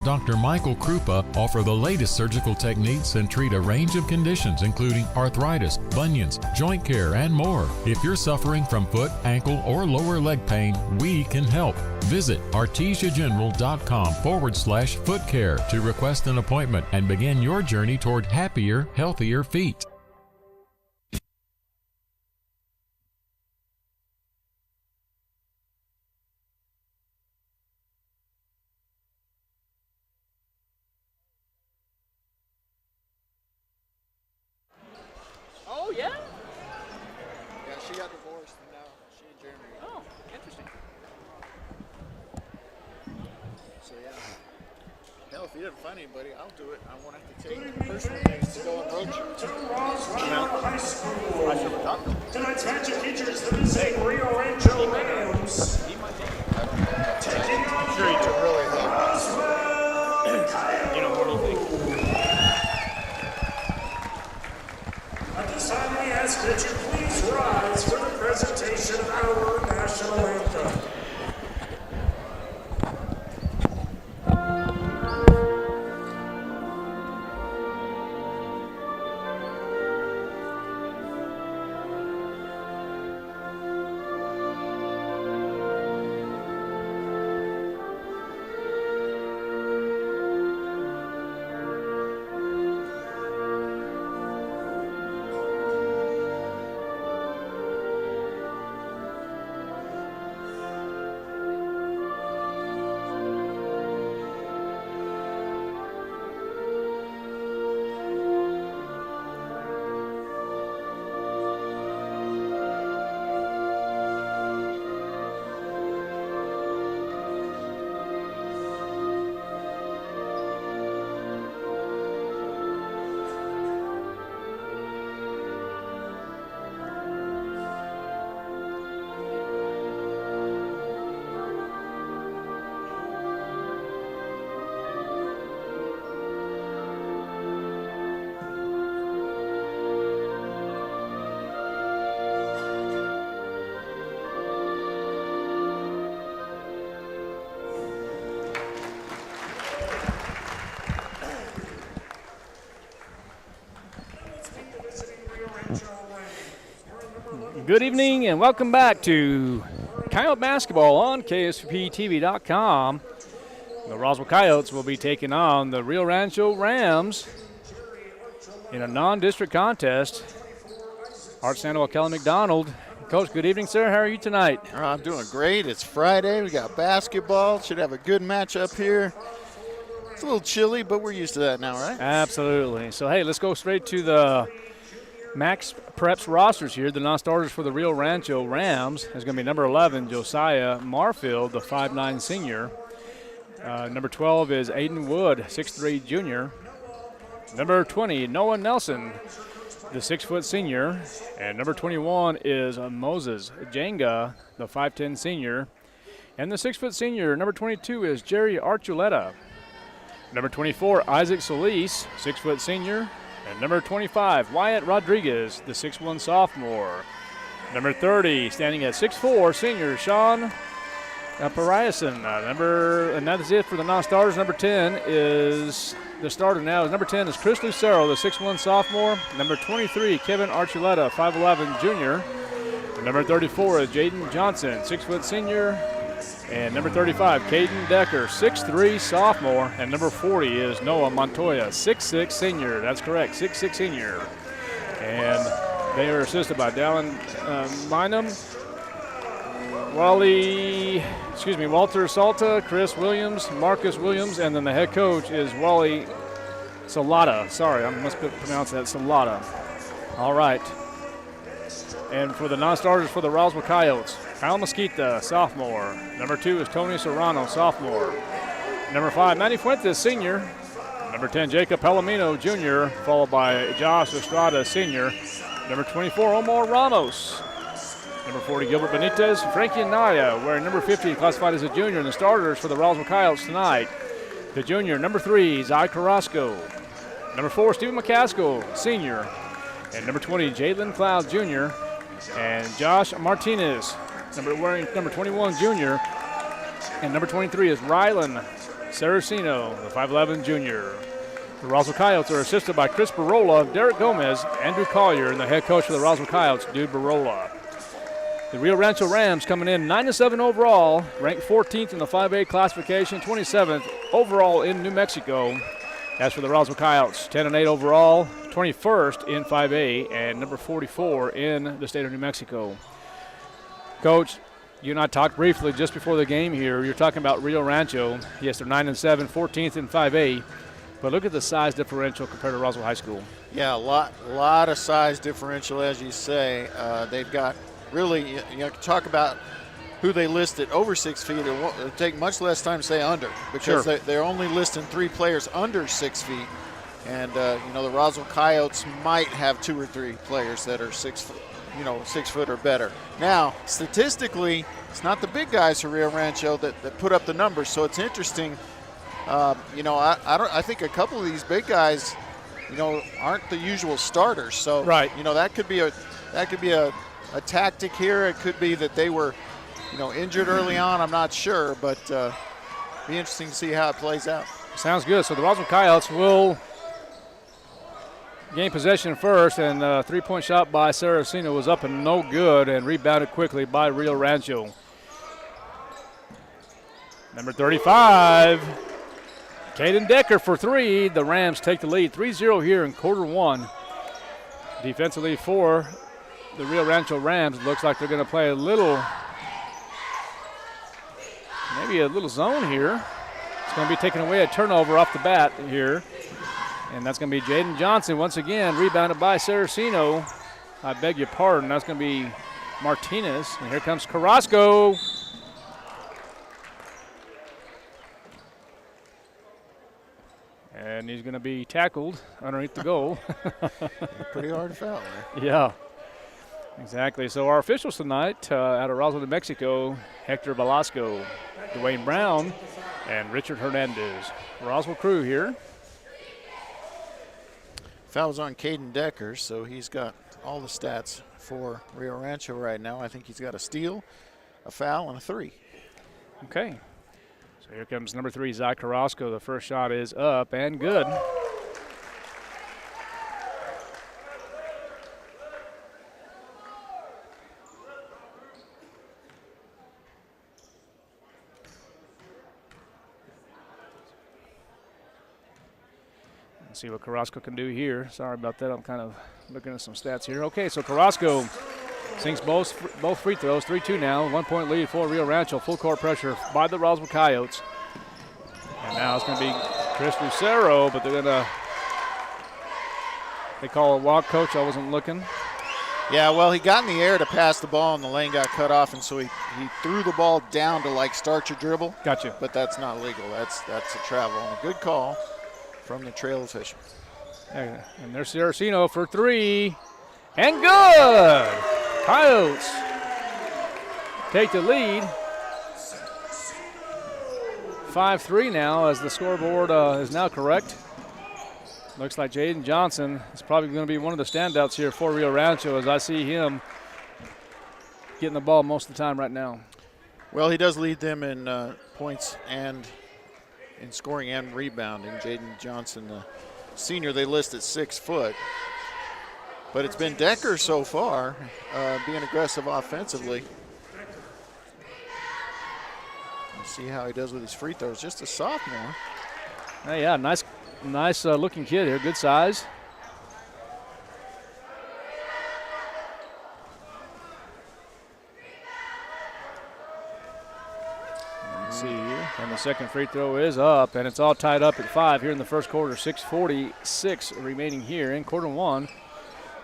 Dr. Michael Krupa offer the latest surgical techniques and treat a range of conditions including arthritis, bunions, joint care, and more. If you're suffering from foot, ankle, or lower leg pain, we can help. Visit artesiageneral.com/foot care to request an appointment and begin your journey toward happier, healthier feet. Oh, yeah? Yeah, she got divorced and now she and Jeremy. Oh, interesting. So, yeah. Hell, if you didn't find anybody, I'll do it. I won't have to take personal things to go on road trip. To Roswell High School. I should have talked to him. Tonight's match features the missing Rio Rancho Rams. Taking on Sure, you took really help. Roswell You know, what do you think? At this time, we ask that you please rise for the presentation of our national anthem. Good evening and welcome back to Coyote Basketball on KSPTV.com. The Roswell Coyotes will be taking on the Rio Rancho Rams in a non-district contest. Art Sandoval, Kelly McDonald. Coach, good evening, sir. How are you tonight? I'm doing great. It's Friday. We got basketball. Should have a good matchup here. It's a little chilly, but we're used to that now, right? Absolutely. So, hey, let's go straight to the Max Preps rosters here. The non-starters for the Rio Rancho Rams is going to be number 11, Josiah Marfield, the 5'9 senior. Number 12 is Aiden Wood, 6'3 junior. Number 20, Noah Nelson, the 6' senior. And number 21 is Moses Jenga, the 5'10 senior. And the 6' senior, number 22, is Jerry Archuleta. Number 24, Isaac Solis, 6' senior. And number 25, Wyatt Rodriguez, the 6'1 sophomore. Number 30, standing at 6'4 senior, Sean Pariason. And that's it for the non-starters. Number 10 is the starter now. Number 10 is Chris Lucero, the 6'1 sophomore. Number 23, Kevin Archuleta, 5'11 junior. And number 34 is Jaden Johnson, 6' senior. And number 35, Caden Decker, 6'3 sophomore. And number 40 is Noah Montoya, 6'6 senior. That's correct, 6'6 senior. And they are assisted by Dallin Bynum, Walter Salta, Chris Williams, Marcus Williams, and then the head coach is Wally Salata. Sorry, I must pronounce that Salata. All right. And for the non-starters for the Roswell Coyotes, Kyle Mesquita, sophomore. Number 2 is Tony Serrano, sophomore. Number 5, Manny Fuentes, senior. Number 10, Jacob Palomino, junior, followed by Josh Estrada, senior. Number 24, Omar Ramos. Number 40, Gilbert Benitez. Frankie Anaya, wearing number 50, classified as a junior. And the starters for the Roswell Coyotes tonight, the junior, number 3, Zai Carrasco. Number 4, Stephen McCaskill, senior. And number 20, Jalen Cloud, junior. And Josh Martinez, wearing number 21, junior. And number 23 is Rylan Saraceno, the 5'11 junior. The Roswell Coyotes are assisted by Chris Barola, Derek Gomez, Andrew Collier, and the head coach of the Roswell Coyotes, Dude Barola. The Rio Rancho Rams coming in 9-7 overall, ranked 14th in the 5A classification, 27th overall in New Mexico. As for the Roswell Coyotes, 10-8 overall, 21st in 5A, and number 44 in the state of New Mexico. Coach, you and I talked briefly just before the game here. You're talking about Rio Rancho. Yes, they're 9-7, 14th in 5A. But look at the size differential compared to Roswell High School. Yeah, a lot of size differential, as you say. They've got really, you know, talk about who they listed over 6 feet. It'll take much less time to say under, because sure. they're only listing 3 players under 6 feet. And, you know, the Roswell Coyotes might have 2 or 3 players that are 6 foot, you know, 6 foot or better. Now, statistically, it's not the big guys for Rio Rancho that put up the numbers, so it's interesting. You know, I think a couple of these big guys, you know, aren't the usual starters. So, right. You know, that could be a tactic here. It could be that they were, you know, injured early on. I'm not sure, but be interesting to see how it plays out. Sounds good. So the Roswell Coyotes will gain possession first, and a 3-point shot by Saraceno was up and no good, and rebounded quickly by Rio Rancho. Number 35. Caden Decker for 3. The Rams take the lead 3-0 here in quarter 1. Defensively for the Rio Rancho Rams, looks like they're going to play maybe a little zone here. It's going to be taking away a turnover off the bat here. And that's going to be Jaden Johnson once again, rebounded by Saraceno. I beg your pardon, that's going to be Martinez. And here comes Carrasco. And he's going to be tackled underneath the goal. Pretty hard to foul there. Yeah, exactly. So our officials tonight out of Roswell, New Mexico, Hector Velasco, Dwayne Brown, and Richard Hernandez. Roswell crew here. Foul was on Caden Decker, so he's got all the stats for Rio Rancho right now. I think he's got a steal, a foul, and a 3. Okay. So here comes number 3, Zach Carrasco. The first shot is up and good. Let's see what Carrasco can do here. Sorry about that. I'm kind of looking at some stats here. Okay, so Carrasco sinks both free throws. 3-2 now. 1-point lead for Rio Rancho. Full court pressure by the Roswell Coyotes. And now it's going to be Chris Lucero, but they call a walk, coach. I wasn't looking. Yeah, well, he got in the air to pass the ball, and the lane got cut off, and so he threw the ball down to, like, start your dribble. Gotcha. But that's not legal. That's a travel, and a good call from the trail official. And there's Saraceno for 3. And good! Coyotes take the lead. 5-3 now, as the scoreboard is now correct. Looks like Jaden Johnson is probably going to be one of the standouts here for Rio Rancho, as I see him getting the ball most of the time right now. Well, he does lead them in points and in scoring and rebounding. Jaden Johnson, the senior, they list at 6 foot. But it's been Decker so far being aggressive offensively. Let's see how he does with his free throws. Just a sophomore. Hey, yeah, nice looking kid here. Good size. Let's see here. And the second free throw is up, and it's all tied up at 5 here in the first quarter. 6:46 remaining here in quarter 1.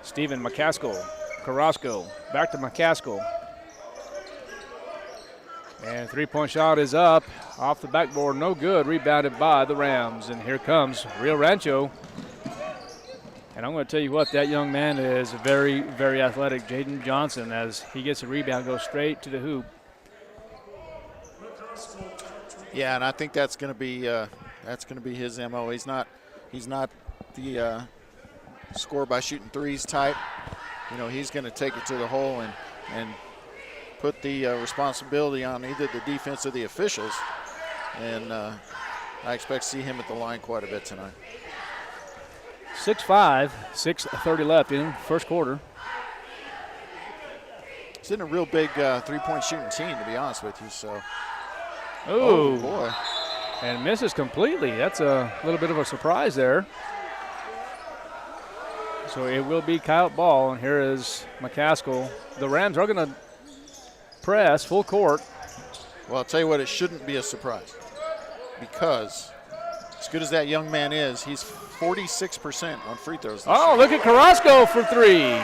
Steven McCaskill, Carrasco, back to McCaskill. And 3-point shot is up, off the backboard, no good, rebounded by the Rams. And here comes Rio Rancho. And I'm going to tell you what, that young man is very, very athletic. Jaden Johnson, as he gets a rebound, goes straight to the hoop. Yeah, and I think that's going to be his MO. He's not the score by shooting threes type. You know, he's going to take it to the hole and put the responsibility on either the defense or the officials. And I expect to see him at the line quite a bit tonight. 6-5, 6:30 left in first quarter. He's in a real big three-point shooting team, to be honest with you. So, Ooh. oh boy, And misses completely. That's a little bit of a surprise there. So it will be Coyote ball, and here is McCaskill. The Rams are going to press full court. well, I'll tell you what, it shouldn't be a surprise because as good as that young man is, he's 46% on free throws this Oh, year. look at Carrasco for three.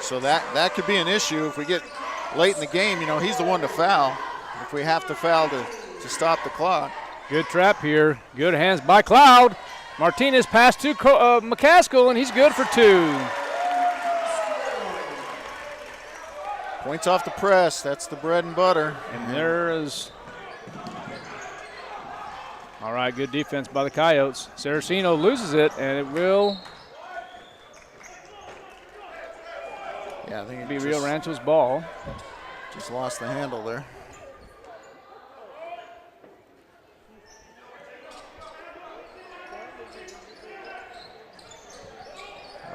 So that could be an issue if we get late in the game. You know, he's the one to foul. If we have to foul to stop the clock. Good trap here. Good hands by Cloud. Martinez passed to McCaskill, and he's good for two. Points off the press. That's the bread and butter. And there is. All right, good defense by the Coyotes. Saraceno loses it, and it will Yeah, I think it be Rio Rancho's ball. just lost the handle there.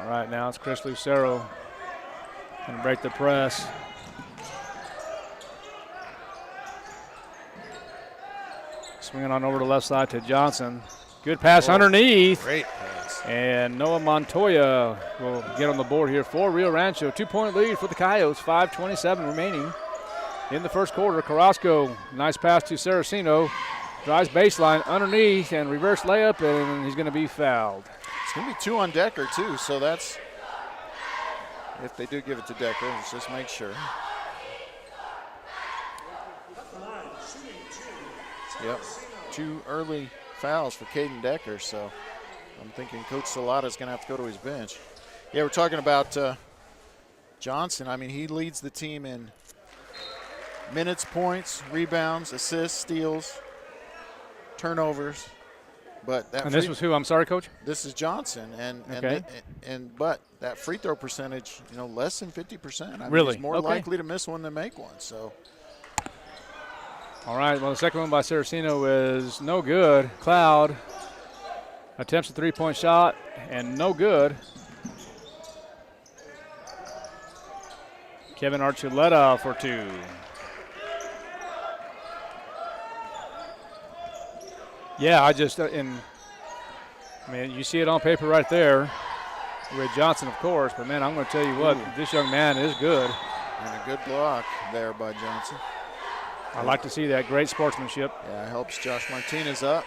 All right, now it's Chris Lucero going to break the press. Swinging on over to the left side to Johnson. Good pass underneath. Great pass. And Noah Montoya will get on the board here for Rio Rancho. 2-point lead for the Coyotes, 5:27 remaining in the first quarter. Carrasco, nice pass to Saraceno. Drives baseline underneath and reverse layup, and he's going to be fouled. It's going to be two on Decker, too, so that's if they do give it to Decker. Let's just make sure. Yep, two early fouls for Caden Decker, so I'm thinking Coach Salata's going to have to go to his bench. Yeah, we're talking about Johnson. I mean, he leads the team in minutes, points, rebounds, assists, steals, turnovers. But that And this was who? I'm sorry, Coach? This is Johnson, Okay. but that free throw percentage, you know, less than 50%. I mean, Really? he's more Okay. likely to miss one than make one. So All right, well, the second one by Saraceno is no good. Cloud attempts a three-point shot, and no good. Kevin Archuleta for two. Yeah, I mean, you see it on paper right there with Johnson, of course, but, man, I'm going to tell you what, this young man is good. and a good block there by Johnson. I like to see that. Great sportsmanship. Yeah, it helps Josh Martinez up.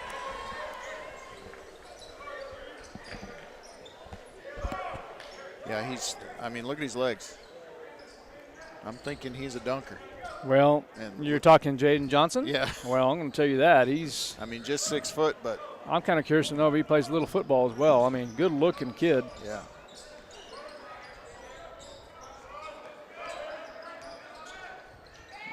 Yeah, I mean, look at his legs. I'm thinking he's a dunker. Well, And you're talking Jaden Johnson? Yeah. Well, I'm going to tell you that. I mean, just 6 foot, but I'm kind of curious to know if he plays a little football as well. I mean, good-looking kid. yeah.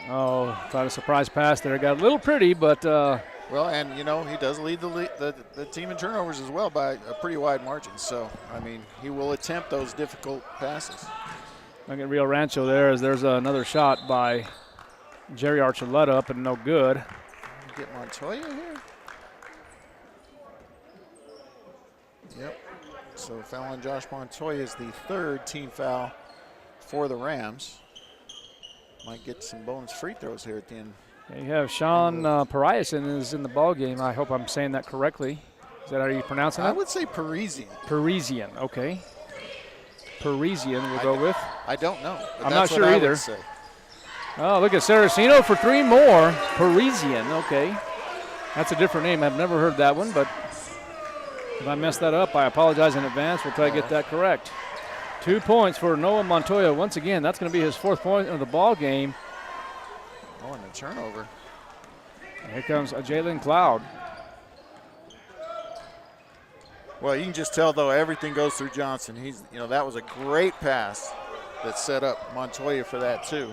Oh, tried a surprise pass there. Got a little pretty, but Well, and, you know, he does lead the team in turnovers as well by a pretty wide margin. So, I mean, he will attempt those difficult passes. look at Rio Rancho there as there's another shot by Jerry Archuleta up and no good. Get Montoya here. Yep. So foul on Josh Montoya is the third team foul for the Rams. Might get some bonus free throws here at the end. You have Sean Pariason is in the ball game. I hope I'm saying that correctly. Is that how you pronouncing I it? would say Parisian. Parisian, okay. Parisian we'll go with. I don't know. But I'm that's not what sure I would either. say. Oh, look at Saraceno for three more. Parisian, okay. That's a different name. I've never heard that one, but if I messed that up, I apologize in advance. We'll try to get that correct. 2 points for Noah Montoya. Once again, that's going to be his fourth point of the ball game. Oh, and a turnover. Here comes Jalen Cloud. Well, you can just tell, though, everything goes through Johnson. That was a great pass that set up Montoya for that, too.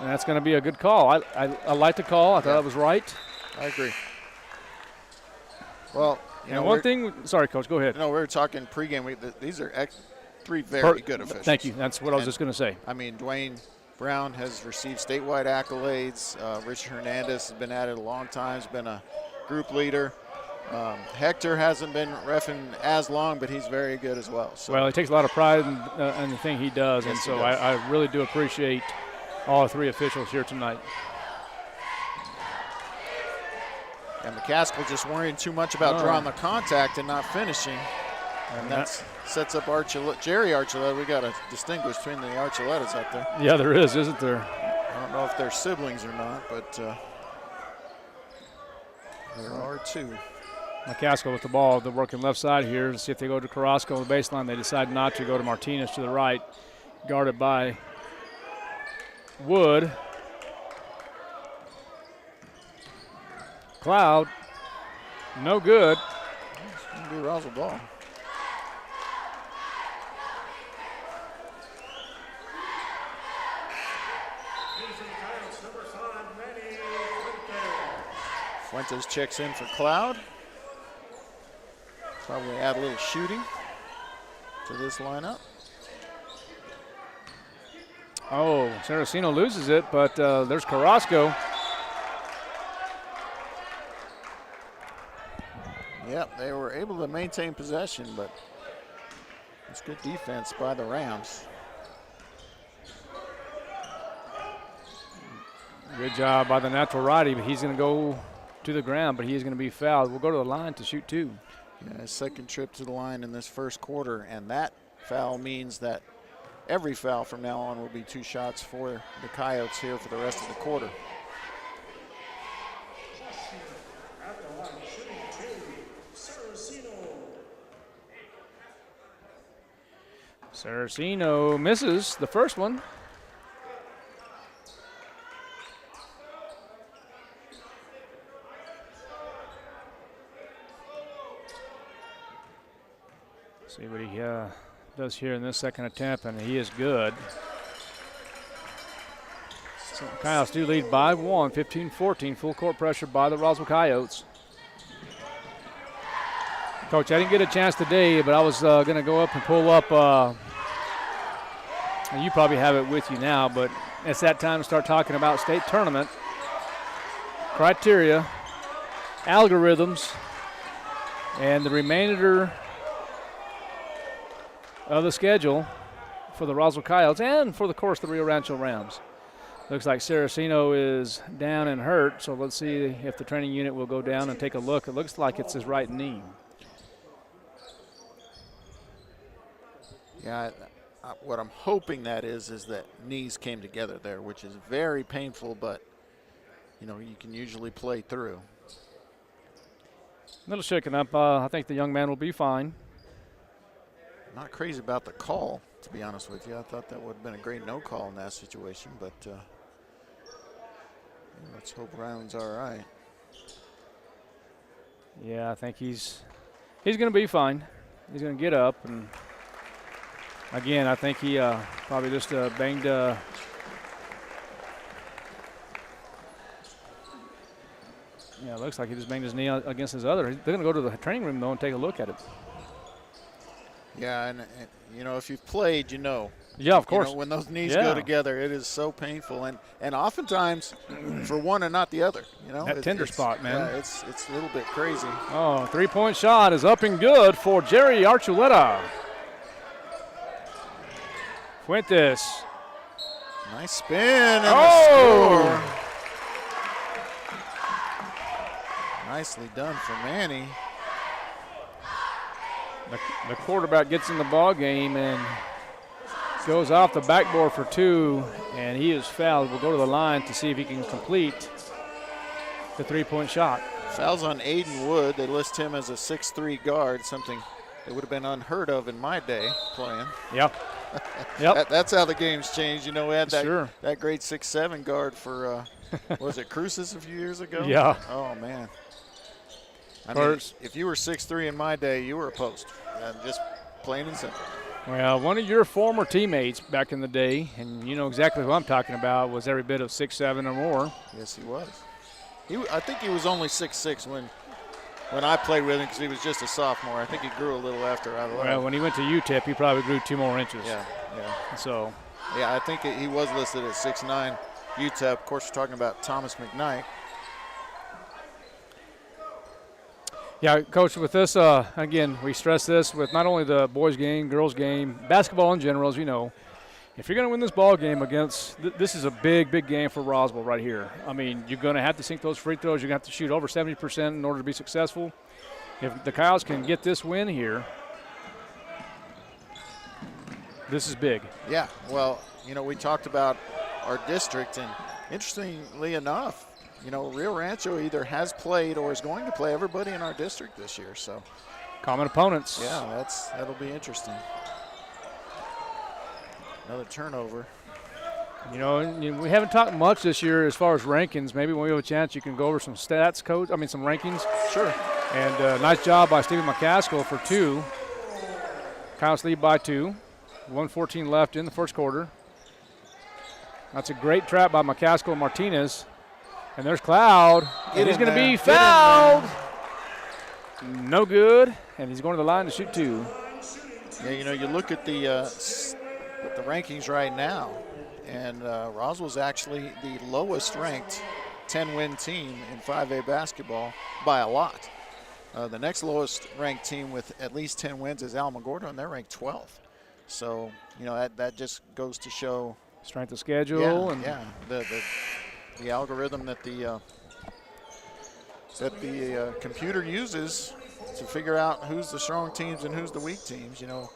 And that's going to be a good call. I like the call. I thought it was right. I agree. Well, And one thing, sorry, Coach, go ahead. we were talking pregame. These are three very good officials. Thank you. That's what I was just going to say. I mean, Dwayne Brown has received statewide accolades. Richard Hernandez has been at it a long time. He's been a group leader. Hector hasn't been reffing as long, but he's very good as well. So. Well, he takes a lot of pride in the thing he does, Yes, and so he does. I really do appreciate all three officials here tonight. And McCaskill just worrying too much about drawing the contact and not finishing. And that sets up Jerry Archuleta. We got to distinguish between the Archuletas out there. Yeah, there is, isn't there? I don't know if they're siblings or not, but there are two. McCaskill with the ball. They're working left side here to see if they go to Carrasco on the baseline. They decide not to. Go to Martinez to the right, guarded by Wood. Cloud, no good. It's going to be Roswell ball. Fuentes checks in for Cloud. Probably add a little shooting to this lineup. Oh, Saraceno loses it, but there's Carrasco. Yep, they were able to maintain possession, but it's good defense by the Rams. Good job by the natural righty, but he's going to go to the ground, but he is going to be fouled. We'll go to the line to shoot two. Yeah, his second trip to the line in this first quarter, and that foul means that every foul from now on will be 2 shots for the Coyotes here for the rest of the quarter. Saraceno misses the first one. See what he does here in this second attempt, and he is good. So Coyotes do lead by 1, 15-14. Full court pressure by the Roswell Coyotes. Coach, I didn't get a chance today, but I was going to go up and pull up. And you probably have it with you now, but it's that time to start talking about state tournament criteria, algorithms, and the remainder of the schedule for the Roswell Coyotes and for the course the Rio Rancho Rams. Looks like Saraceno is down and hurt, so let's see if the training unit will go down and take a look. It looks like it's his right knee. Yeah, what I'm hoping that is that knees came together there, which is very painful, but you know, you can usually play through. A little shaken up. I think the young man will be fine. Not crazy about the call, to be honest with you. I thought that would have been a great no call in that situation, but let's hope Brown's all right. Yeah, I think he's going to be fine. He's going to get up, and again, I think he probably just banged. Yeah, it looks like he just banged his knee against his other. They're going to go to the training room though and take a look at it. Yeah, and you know, if you've played, you know. Yeah, of course. You know, when those knees go together, it is so painful, and oftentimes for one and not the other. You know, that tender spot, man. Yeah, it's a little bit crazy. Oh, 3-point shot is up and good for Jerry Archuleta. Fuentes. Nice spin and the score. Nicely done for Manny. The quarterback gets in the ball game and goes off the backboard for 2, and he is fouled. We'll go to the line to see if he can complete the 3-point shot. Fouls on Aiden Wood. They list him as a 6'3" guard, something that would have been unheard of in my day playing. Yep. Yep. That's how the game's changed. You know, we had Sure. that great 6'7" guard for, was it Cruces a few years ago? Yeah. Oh, man. I mean, if you were 6'3" in my day, you were a post. Just plain and simple. Well, one of your former teammates back in the day, and you know exactly who I'm talking about, was every bit of 6'7" or more. Yes, he was. I think he was only 6'6" when I played with him because he was just a sophomore. I think he grew a little after I left. Well, when he went to UTEP, he probably grew 2 more inches. Yeah. So. Yeah, I think he was listed at 6'9". UTEP, of course, we're talking about Thomas McKnight. Yeah, Coach, with this, again, we stress this with not only the boys game, girls game, basketball in general, as you know. If you're going to win this ball game against, this is a big, big game for Roswell right here. I mean, you're going to have to sink those free throws. You're going to have to shoot over 70% in order to be successful. If the Coyotes can get this win here, this is big. Yeah, well, you know, we talked about our district, and interestingly enough, you know, Rio Rancho either has played or is going to play everybody in our district this year. So common opponents. Yeah, that'll be interesting. Another turnover. You know, we haven't talked much this year as far as rankings. Maybe when we have a chance, you can go over some stats, Coach. I mean, some rankings. Sure. And nice job by Stephen McCaskill for 2. Coyotes lead by 2. 1:14 left in the first quarter. That's a great trap by McCaskill and Martinez. And there's Cloud, and he's going to be fouled. No good, and he's going to the line to shoot 2. Yeah, you know, you look at the rankings right now, and Roswell's actually the lowest ranked 10-win team in 5A basketball by a lot. The next lowest ranked team with at least 10 wins is Alamogordo, and they're ranked 12th. So, you know, that just goes to show strength of schedule. The algorithm that the computer uses to figure out who's the strong teams and who's the weak teams. You know,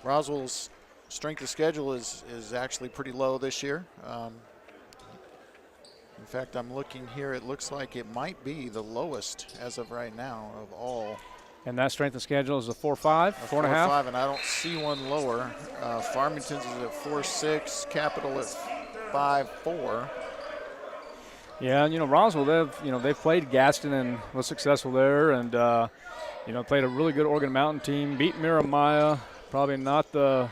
Roswell's strength of schedule is actually pretty low this year. In fact, I'm looking here. It looks like it might be the lowest as of right now of all. And that strength of schedule is a 4.5, 4.5? 4.5, and I don't see one lower. Farmington's is at 4.6, Capital at 5.4. Yeah, and, you know, Roswell, they've played Gaston and was successful there, and played a really good Oregon Mountain team, beat Miramaya, probably not the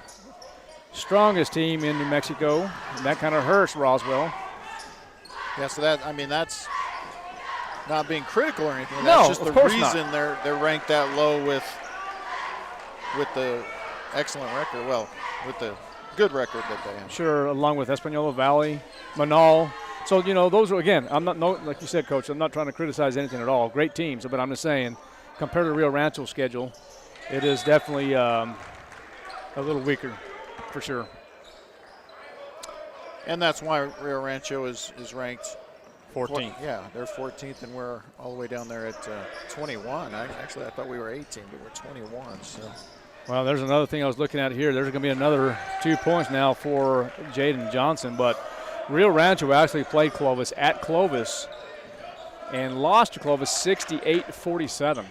strongest team in New Mexico, and that kind of hurts Roswell. Yeah, so that's not being critical or anything. No, that's just the reason they're ranked that low with the excellent record. Well, with the good record that they have. Sure, along with Espanola Valley, Manal. So, you know, those are, again, like you said, Coach, I'm not trying to criticize anything at all. Great teams, but I'm just saying, compared to the Rio Rancho schedule, it is definitely a little weaker, for sure. And that's why Rio Rancho is ranked 14th. Yeah, they're 14th, and we're all the way down there at 21. I thought we were 18, but we're 21. So. Well, there's another thing I was looking at here. There's going to be another 2 points now for Jaden Johnson, but Rio Rancho actually played Clovis at Clovis and lost to Clovis 68-47.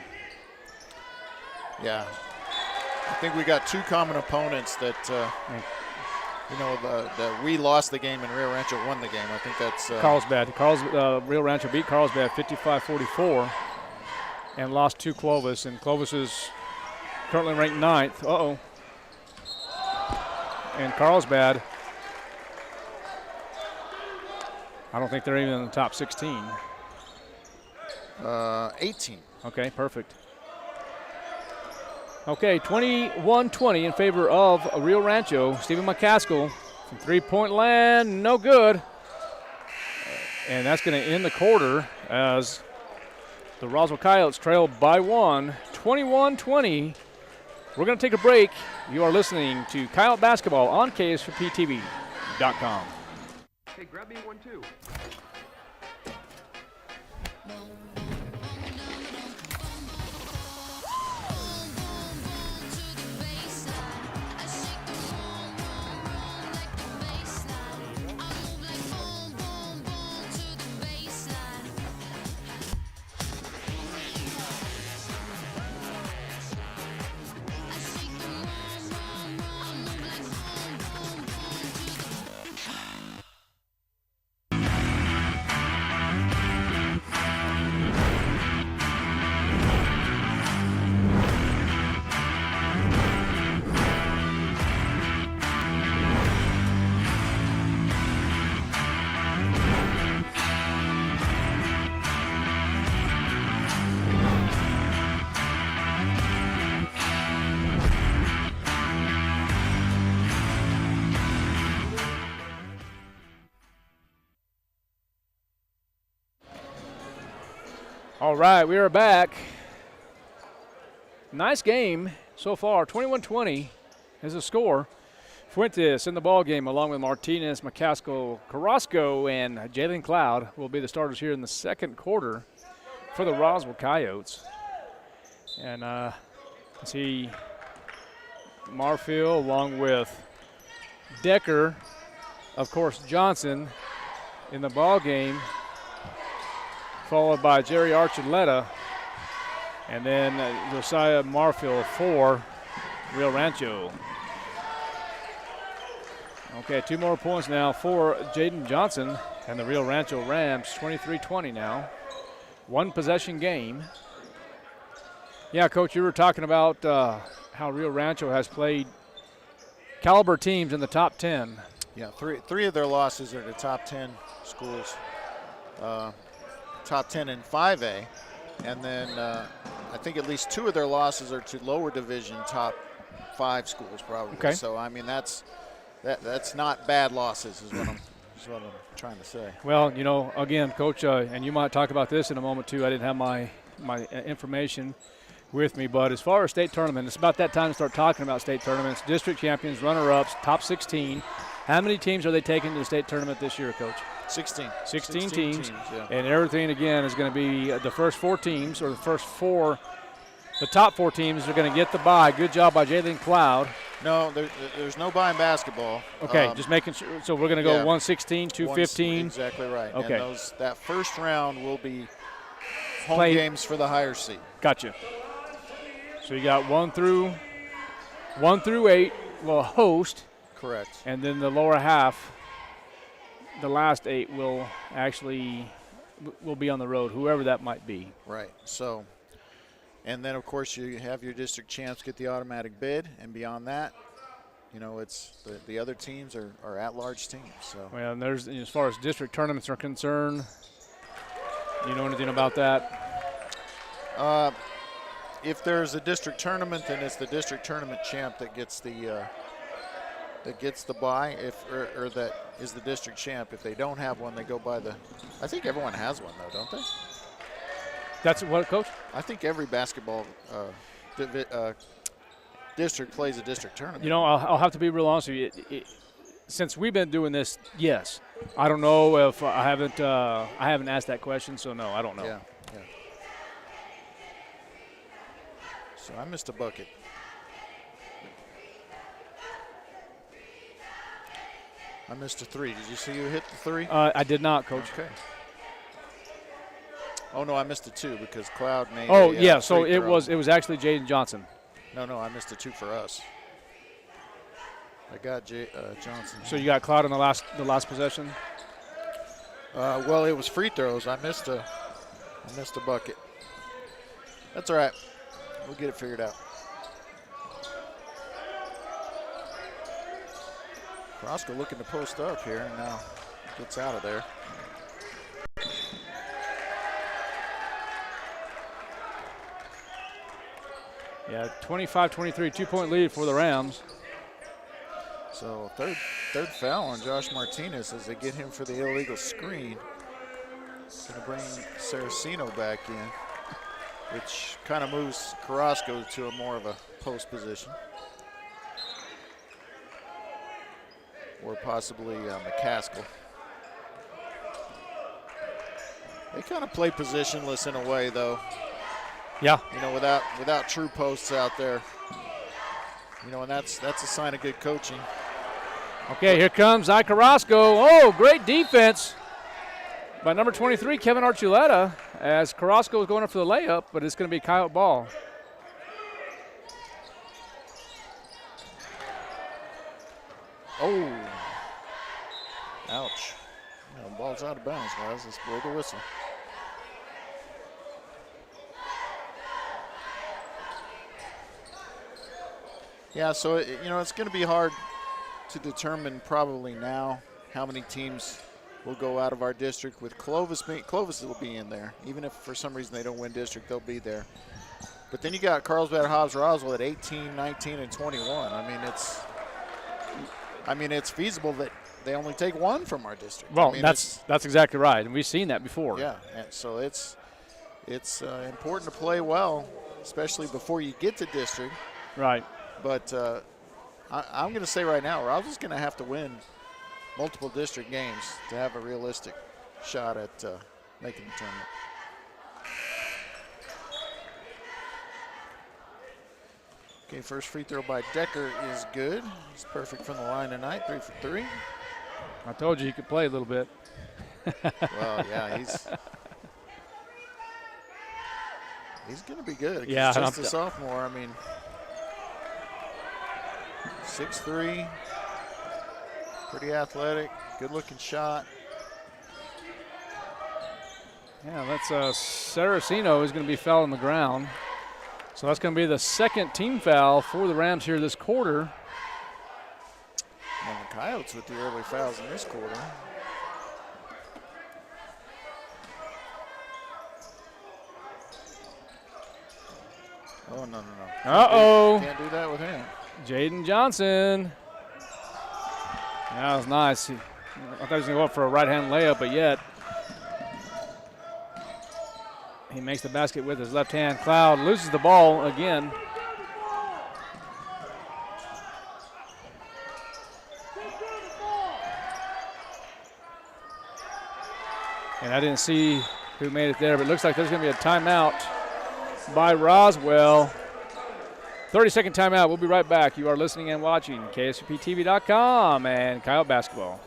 Yeah. I think we got 2 common opponents that, that we lost the game and Rio Rancho won the game. I think that's Carlsbad. Rio Rancho beat Carlsbad 55-44 and lost to Clovis, and Clovis is currently ranked 9th. Uh-oh. And Carlsbad, I don't think they're even in the top 16. 18. Okay, perfect. Okay, 21-20 in favor of Rio Rancho. Stephen McCaskill from three-point land, no good. And that's going to end the quarter as the Roswell Coyotes trail by 1, 21-20. We're going to take a break. You are listening to Coyote Basketball on KSFPTV.com. Hey, grab me one too. All right, we are back. Nice game so far. 21-20 is the score. Fuentes in the ball game, along with Martinez, McCaskill, Carrasco, and Jalen Cloud will be the starters here in the second quarter for the Roswell Coyotes. And see Marfield along with Decker, of course Johnson in the ball game, followed by Jerry Archuleta, and then Josiah Marfield for Rio Rancho. Okay, 2 more points now for Jaden Johnson and the Rio Rancho Rams, 23-20 now. 1 possession game. Yeah, Coach, you were talking about how Rio Rancho has played caliber teams in the top 10. Yeah, three of their losses are to top 10 schools, top 10 in 5A, and then I think at least 2 of their losses are to lower division top 5 schools probably. Okay. So I mean that's not bad losses is what I'm trying to say. Well, you know, again, Coach, and you might talk about this in a moment too. I didn't have my information with me, but as far as state tournament, it's about that time to start talking about state tournaments. District champions, runner-ups, top 16. How many teams are they taking to the state tournament this year, Coach? 16. 16 teams. Yeah. And everything, again, is going to be the first 4 teams, or the top 4 teams are going to get the bye. Good job by Jalen Cloud. No, there's no bye in basketball. Okay, just making sure. So we're going to go 116, 215. Exactly right. Okay. And that first round will be home Played. games for the higher seed. Gotcha. So you got 1 through 8 will host. Correct. And then the lower half, the last 8 will be on the road, whoever that might be. Right. So, and then of course you have your district champs get the automatic bid, and beyond that, you know, it's the other teams are at-large teams. So. Well, and there's, as far as district tournaments are concerned, you know anything about that? If there's a district tournament, then it's the district tournament champ that gets the bye, or that is the district champ. If they don't have one, they go by the. I think everyone has one though, don't they? That's what, Coach? I think every basketball district plays a district tournament. You know, I'll have to be real honest with you. Since we've been doing this, yes. I don't know if I haven't asked that question, so no, I don't know. Yeah. So I missed a bucket. I missed a 3. Did you see you hit the 3? I did not, Coach. Okay. Oh no, I missed a 2 because Cloud made. Oh a, yeah, so free it throw. was actually Jaden Johnson. No, I missed a 2 for us. I got Johnson. So you got Cloud in the last possession. Well, it was free throws. I missed a bucket. That's all right. We'll get it figured out. Roscoe looking to post up here, and now gets out of there. Yeah, 25-23, 2-point lead for the Rams. So third foul on Josh Martinez as they get him for the illegal screen. Going to bring Saraceno back in, which kind of moves Carrasco to a more of a post position. Or possibly McCaskill. They kind of play positionless in a way, though. Yeah. You know, without true posts out there. You know, and that's a sign of good coaching. Okay, here comes Zai Carrasco. Oh, great defense by number 23, Kevin Archuleta, as Carrasco is going up for the layup, but it's going to be Coyote ball. Oh. Ouch. Yeah, ball's out of bounds, guys. Let's blow the whistle. Yeah, so, it's going to be hard to determine probably now how many teams will go out of our district. With Clovis will be in there. Even if for some reason they don't win district, they'll be there. But then you got Carlsbad, Hobbs, Roswell at 18, 19, and 21. I mean, it's feasible that they only take 1 from our district. Well, that's exactly right, and we've seen that before. Yeah, and so it's it's important to play well, especially before you get to district. Right. But I'm going to say right now, Roswell's going to have to win multiple district games to have a realistic shot at making the tournament. Okay, first free throw by Decker is good. He's perfect from the line tonight, 3 for 3. I told you he could play a little bit. Well, yeah, he's going to be good. He's Yeah, just a sophomore. I mean, 6'3", pretty athletic, good-looking shot. Yeah, that's Saraceno is going to be fouled on the ground. So that's going to be the second team foul for the Rams here this quarter. And the Coyotes with the early fouls in this quarter. Oh, no. Uh-oh. Can't do that with him. Jaden Johnson. That was nice. I thought he was going to go up for a right-hand layup, but yet he makes the basket with his left hand. Cloud loses the ball again. And I didn't see who made it there, but it looks like there's going to be a timeout by Roswell. 30-second timeout. We'll be right back. You are listening and watching KSUPTV.com and Coyote Basketball.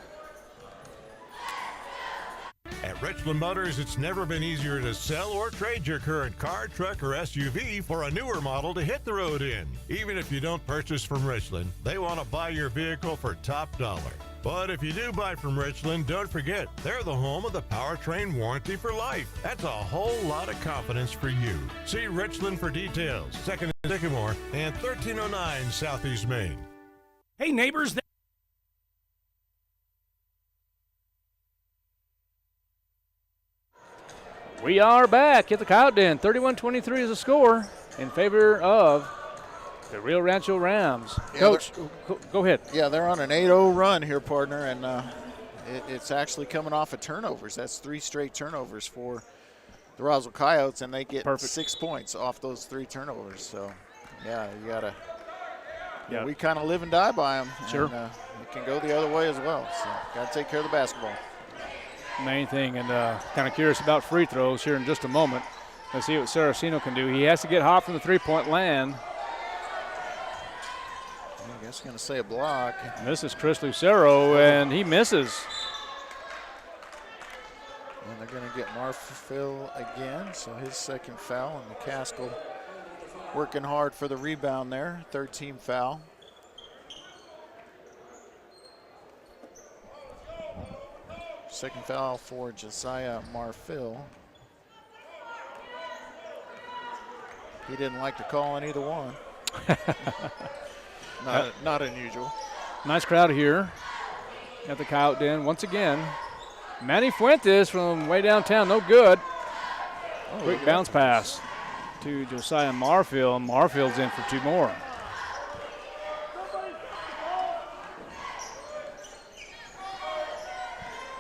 At Richland Motors, it's never been easier to sell or trade your current car, truck, or SUV for a newer model to hit the road in. Even if you don't purchase from Richland, they want to buy your vehicle for top dollar. But if you do buy from Richland, don't forget, they're the home of the powertrain warranty for life. That's a whole lot of confidence for you. See Richland for details. 2nd and Sycamore and 1309 Southeast Main. Hey, neighbors. We are back at the Coyote Den. 31-23 is the score in favor of the Rio Rancho Rams. Yeah, Coach, go ahead. Yeah, they're on an 8-0 run here, partner, and it's actually coming off of turnovers. That's 3 straight turnovers for the Roswell Coyotes, and they get 6 points off those 3 turnovers. So, yeah, you got to – we kind of live and die by them. Sure. And, it can go the other way as well. So, got to take care of the basketball. Main thing, and kind of curious about free throws here in just a moment. Let's see what Saraceno can do. He has to get hot from the three-point land. I guess I'm going to say a block. And this is Chris Lucero, and he misses. And they're going to get Marfil again, so his second foul, and McCaskill working hard for the rebound there, 3rd team foul. Second foul for Josiah Marfil. He didn't like to call on either one. Not unusual. Nice crowd here at the Coyote Den once again. Manny Fuentes from way downtown, no good. Quick bounce pass to Josiah Marfil. Marfil's in for 2 more.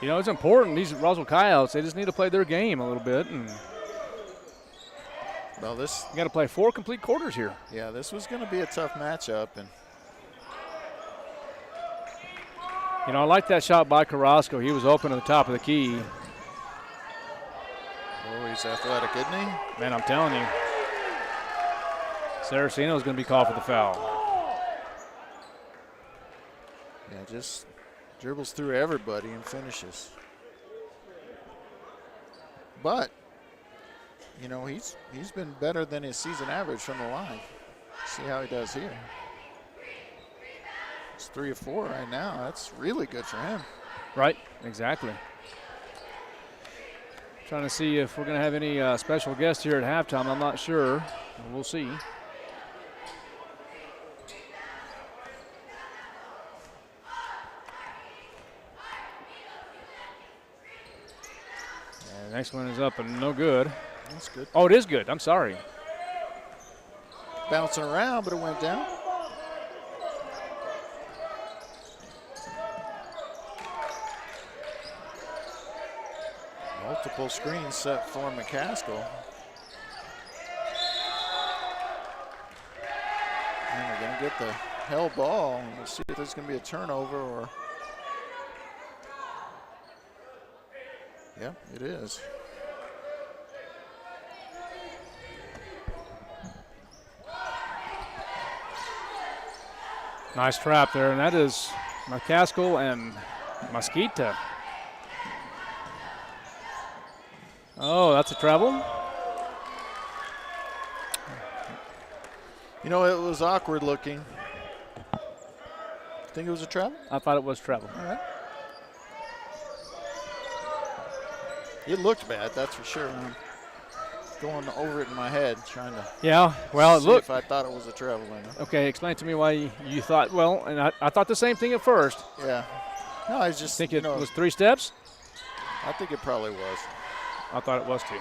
You know, it's important. These Roswell Coyotes, they just need to play their game a little bit. And well, you got to play 4 complete quarters here. Yeah, this was going to be a tough matchup. And you know, I like that shot by Carrasco. He was open at the top of the key. Oh, he's athletic, isn't he? Man, I'm telling you. Saraceno's going to be called for the foul. Yeah, just dribbles through everybody and finishes. But, you know, he's been better than his season average from the line. See how he does here. It's 3 of 4 right now. That's really good for him. Right, exactly. Trying to see if we're going to have any special guests here at halftime. I'm not sure. We'll see. And the next one is up and no good. That's good. Oh, it is good. I'm sorry. Bouncing around, but it went down. Multiple screens set for McCaskill. get the held ball. We'll see if there's going to be a turnover or. Yeah, it is. Nice trap there, and that is McCaskill and Mosquita. Oh, that's a travel. You know, it was awkward looking. Think it was a travel? I thought it was travel. All right. It looked bad, that's for sure. I'm going over it in my head, trying to well, see look. if I thought it was a travel or not. Okay, explain to me why you thought, well, and I thought the same thing at first. Yeah. No, I just Think it was 3 steps? I think it probably was. I thought it was 2.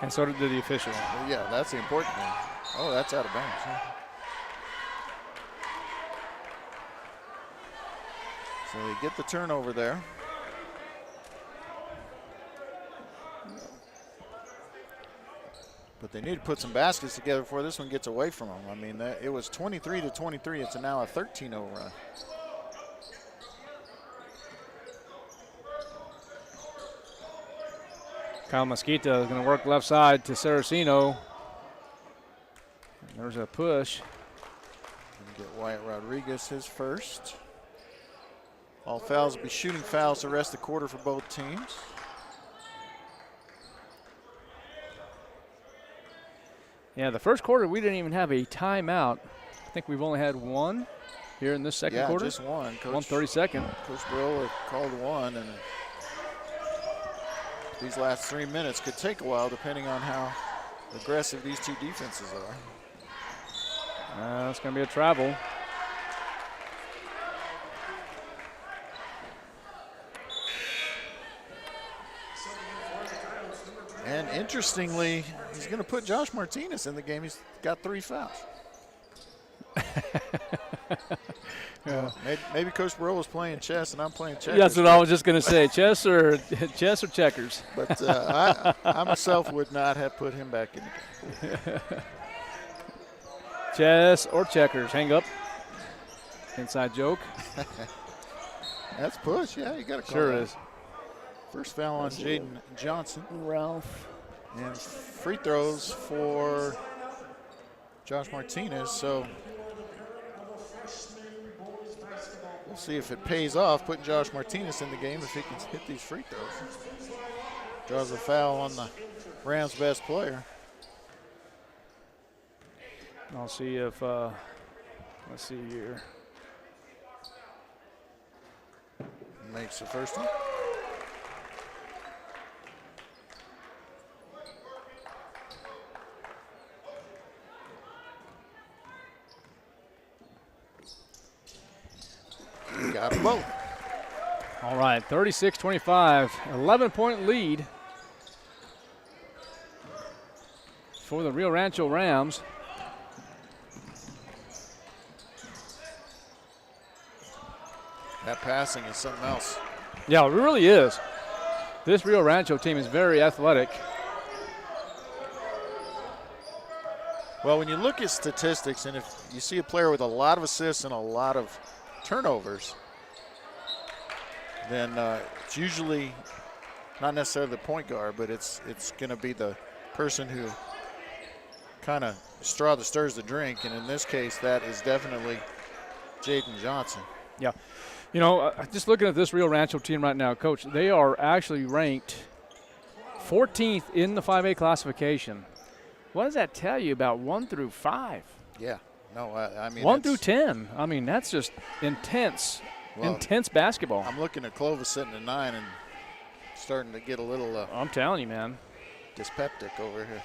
And so did the official. Well, yeah, that's the important thing. Oh, that's out of bounds. Huh? So they get the turnover there. But they need to put some baskets together before this one gets away from them. I mean, it was 23-23. It's now a 13-0 run. Kyle Mosquita is going to work left side to Saraceno. There's a push. Get Wyatt Rodriguez his first. All fouls will be shooting fouls the rest of the quarter for both teams. Yeah, the first quarter we didn't even have a timeout. I think we've only had one here in this second quarter. Yeah, just one. 132nd. Coach Brill called one, and these last 3 minutes could take a while depending on how aggressive these two defenses are. It's going to be a travel. And interestingly, he's going to put Josh Martinez in the game. He's got 3 fouls. Yeah. Maybe Coach Burrow was playing chess and I'm playing checkers. That's what I was just going to say. Chess or checkers. But I myself would not have put him back in the game. Chess or checkers. Hang up. Inside joke. That's push. Yeah, you got to call Sure that. is. First foul on Jaden Johnson. Ralph. And free throws for Josh Martinez. So we'll see if it pays off putting Josh Martinez in the game if he can hit these free throws. Draws a foul on the Rams' best player. I'll see if, let's see here. Makes the first one. Got them both. All right, 36-25, 11-point lead for the Rio Rancho Rams. That passing is something else. Yeah, it really is. This Rio Rancho team is very athletic. Well, when you look at statistics, and if you see a player with a lot of assists and a lot of turnovers, then it's usually not necessarily the point guard, but it's going to be the person who kind of straw that stirs the drink, and in this case, that is definitely Jaden Johnson. Yeah. You know, just looking at this Rio Rancho team right now, Coach, they are actually ranked 14th in the 5A classification. What does that tell you about 1 through 5? Yeah. No, I mean 1 through 10. I mean, that's just intense, intense basketball. I'm looking at Clovis sitting at 9 and starting to get a little I'm telling you, man. dyspeptic over here.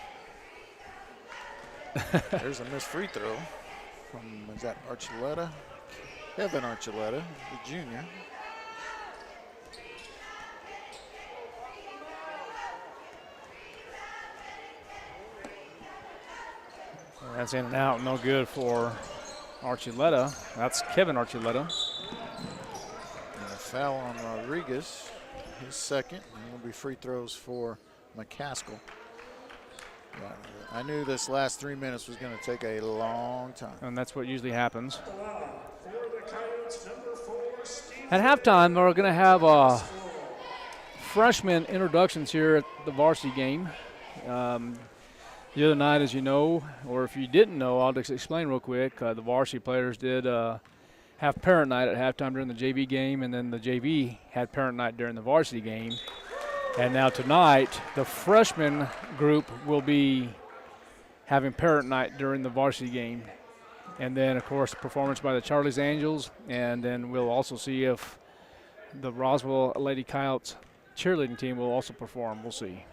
There's a missed free throw from, is that Archuleta? Kevin Archuleta, the junior. That's in and out, no good for Archuleta. That's Kevin Archuleta. And a foul on Rodriguez, his second, and will be free throws for McCaskill. Yeah, I knew this last 3 minutes was going to take a long time. And that's what usually happens. For the Coyotes, number 4, Steve. At halftime, we're going to have freshman introductions here at the varsity game. The other night, as you know, or if you didn't know, I'll just explain real quick. The varsity players did have parent night at halftime during the JV game, and then the JV had parent night during the varsity game. And now tonight, the freshman group will be having parent night during the varsity game. And then, of course, performance by the Charlie's Angels, and then we'll also see if the Roswell Lady Coyotes cheerleading team will also perform. We'll see.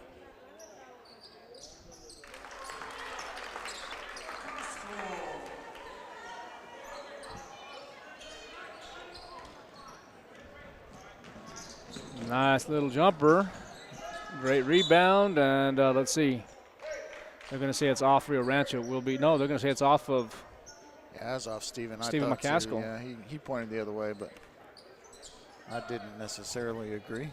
Nice little jumper. Great rebound, and let's see. They're going to say it's off Rio Rancho. They're going to say it's off of Yeah, that's off Stephen. Stephen I thought too. McCaskill. Yeah, he pointed the other way, but I didn't necessarily agree.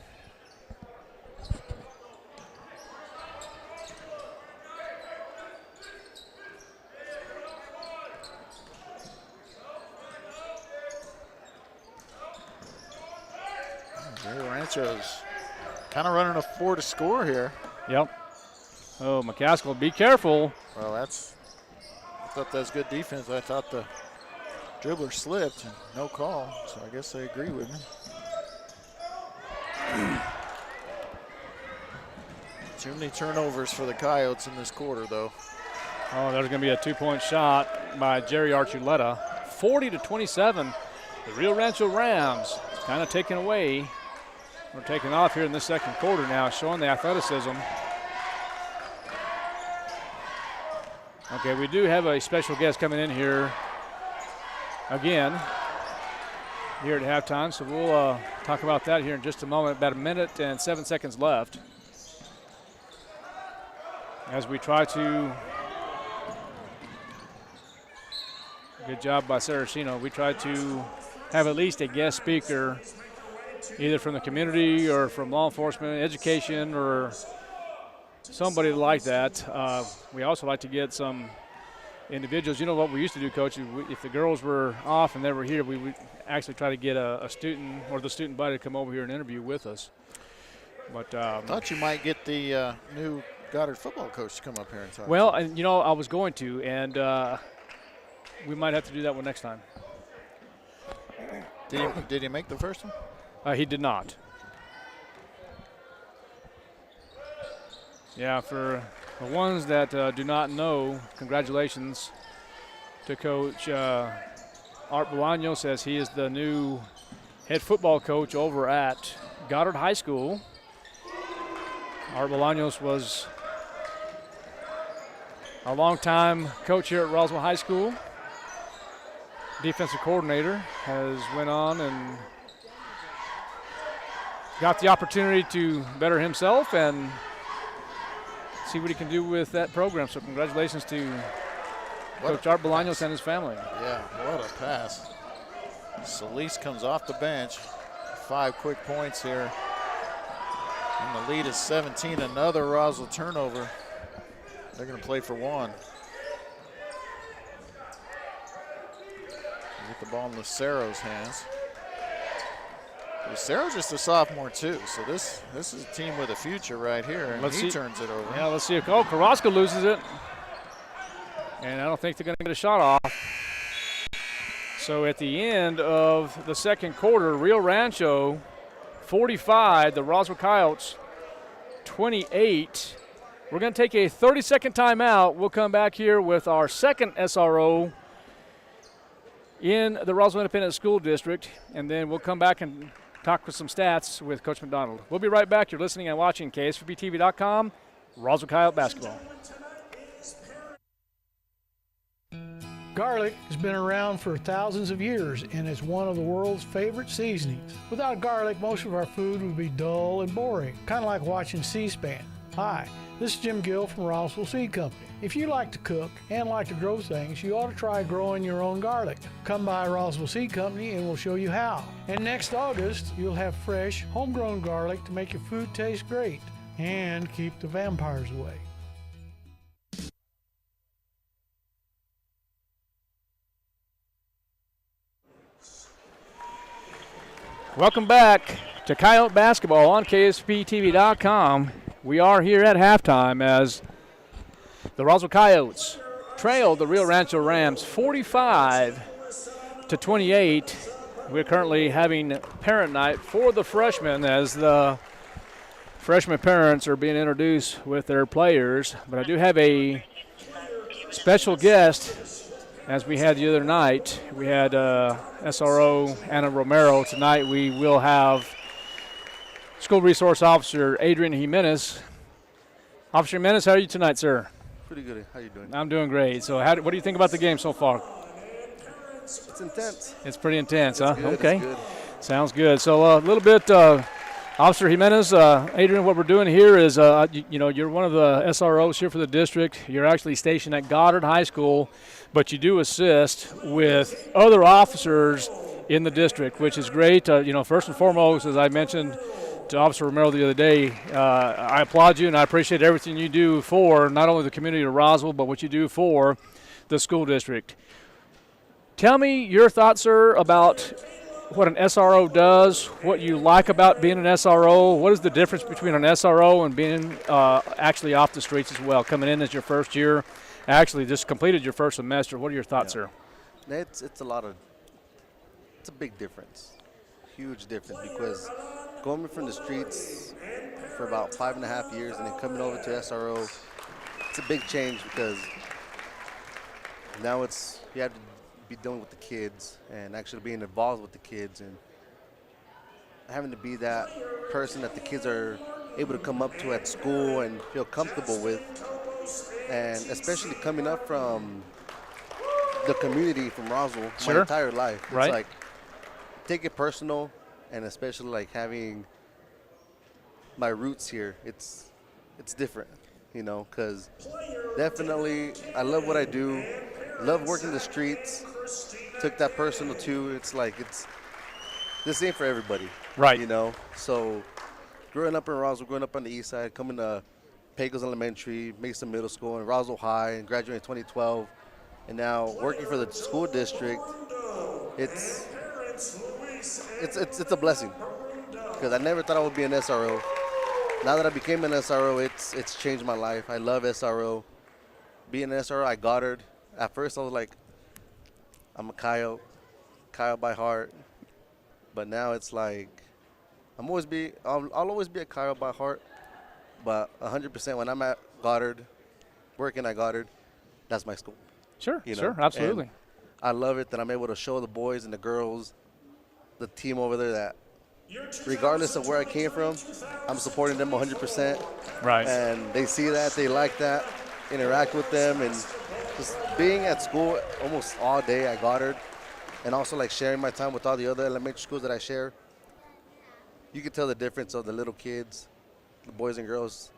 Rio Rancho's kind of running a 4 to score here. Yep. Oh, McCaskill, be careful. Well, I thought that was good defense. I thought the dribbler slipped and no call, so I guess they agree with me. Too many turnovers for the Coyotes in this quarter, though. Oh, there's going to be a 2-point shot by Jerry Archuleta. 40-27. The Rio Rancho Rams kind of taken away. We're taking off here in the second quarter now, showing the athleticism. Okay, we do have a special guest coming in here again here at halftime, so we'll talk about that here in just a moment. About 1 minute and 7 seconds left as we try to, good job by Saracino, we try to have at least a guest speaker either from the community or from law enforcement, education, or somebody like that. We also like to get some individuals. You know what we used to do, Coach? If the girls were off and they were here, we would actually try to get a student or the student body to come over here and interview with us. But Thought you might get the new Goddard football coach to come up here and talk. Well, and I was going to, and we might have to do that one next time. Did he make the first one? He did not. Yeah, for the ones that do not know, congratulations to Coach Art Bolaños, as he is the new head football coach over at Goddard High School. Art Bolaños was a longtime coach here at Roswell High School. Defensive coordinator, has went on and got the opportunity to better himself and see what he can do with that program. So congratulations to Coach Art Bolaños and his family. Yeah, what a pass. Solis comes off the bench. 5 quick points here. And the lead is 17. Another Roswell turnover. They're going to play for 1. Get the ball in Lucero's hands. Lucero's just a sophomore too, so this is a team with a future right here, and he turns it over. Yeah, let's see if Carrasco loses it. And I don't think they're going to get a shot off. So at the end of the second quarter, Rio Rancho 45, the Roswell Coyotes 28. We're going to take a 30-second timeout. We'll come back here with our second SRO in the Roswell Independent School District, and then we'll come back and talk with some stats with Coach McDonald. We'll be right back. You're listening and watching KSVPTV.com, Roswell Coyote Basketball. Garlic has been around for thousands of years and is one of the world's favorite seasonings. Without garlic, most of our food would be dull and boring, kind of like watching C-SPAN. Hi, this is Jim Gill from Roswell Seed Company. If you like to cook and like to grow things, you ought to try growing your own garlic. Come by Roswell Seed Company and we'll show you how. And next August, you'll have fresh, homegrown garlic to make your food taste great and keep the vampires away. Welcome back to Coyote Basketball on KSPTV.com. We are here at halftime as the Roswell Coyotes trail the Rio Rancho Rams 45-28. We're currently having parent night for the freshmen as the freshman parents are being introduced with their players. But I do have a special guest. As we had the other night, we had SRO Anna Romero. Tonight we will have School Resource Officer Adrian Jimenez. Officer Jimenez, how are you tonight, sir? Pretty good. How you doing? I'm doing great. So what do you think about the game so far? It's intense. It's pretty intense, It's huh? good, Okay. it's good. Sounds good. So a little bit, Officer Jimenez, Adrian, what we're doing here is, you're one of the SROs here for the district. You're actually stationed at Goddard High School, but you do assist with other officers in the district, which is great. First and foremost, as I mentioned to Officer Romero the other day, I applaud you and I appreciate everything you do for not only the community of Roswell, but what you do for the school district. Tell me your thoughts, sir, about what an SRO does, what you like about being an SRO. What is the difference between an SRO and being actually off the streets as well, coming in as your first year, actually just completed your first semester? What are your thoughts, sir? It's a big difference, huge difference, because going from the streets for about 5.5 years and then coming over to SRO, it's a big change because now you have to be dealing with the kids and actually being involved with the kids and having to be that person that the kids are able to come up to at school and feel comfortable with. And especially coming up from the community from Roswell my entire life. It's right. like, take it personal, and especially like having my roots here, it's different, because definitely I love what I do, love working the streets, took that personal too. It's like, this ain't for everybody. Right. So growing up in Roswell, growing up on the east side, coming to Pecos Elementary, Mason Middle School, and Roswell High, and graduating in 2012, and now working for the school district, it's a blessing, because I never thought I would be an SRO. Now that I became an SRO, it's changed my life. I love SRO. Being an SRO at Goddard, at first I was like, I'm a Coyote by heart, but now it's like I'll always be a Coyote by heart, but 100% when I'm at Goddard, working at Goddard, that's my school. Sure, absolutely. And I love it that I'm able to show the boys and the girls, the team over there, that regardless of where I came from, I'm supporting them 100%. Right. And they see that, they like that, interact with them, and just being at school almost all day at Goddard, and also like sharing my time with all the other elementary schools that I share. You can tell the difference of the little kids, the boys and girls,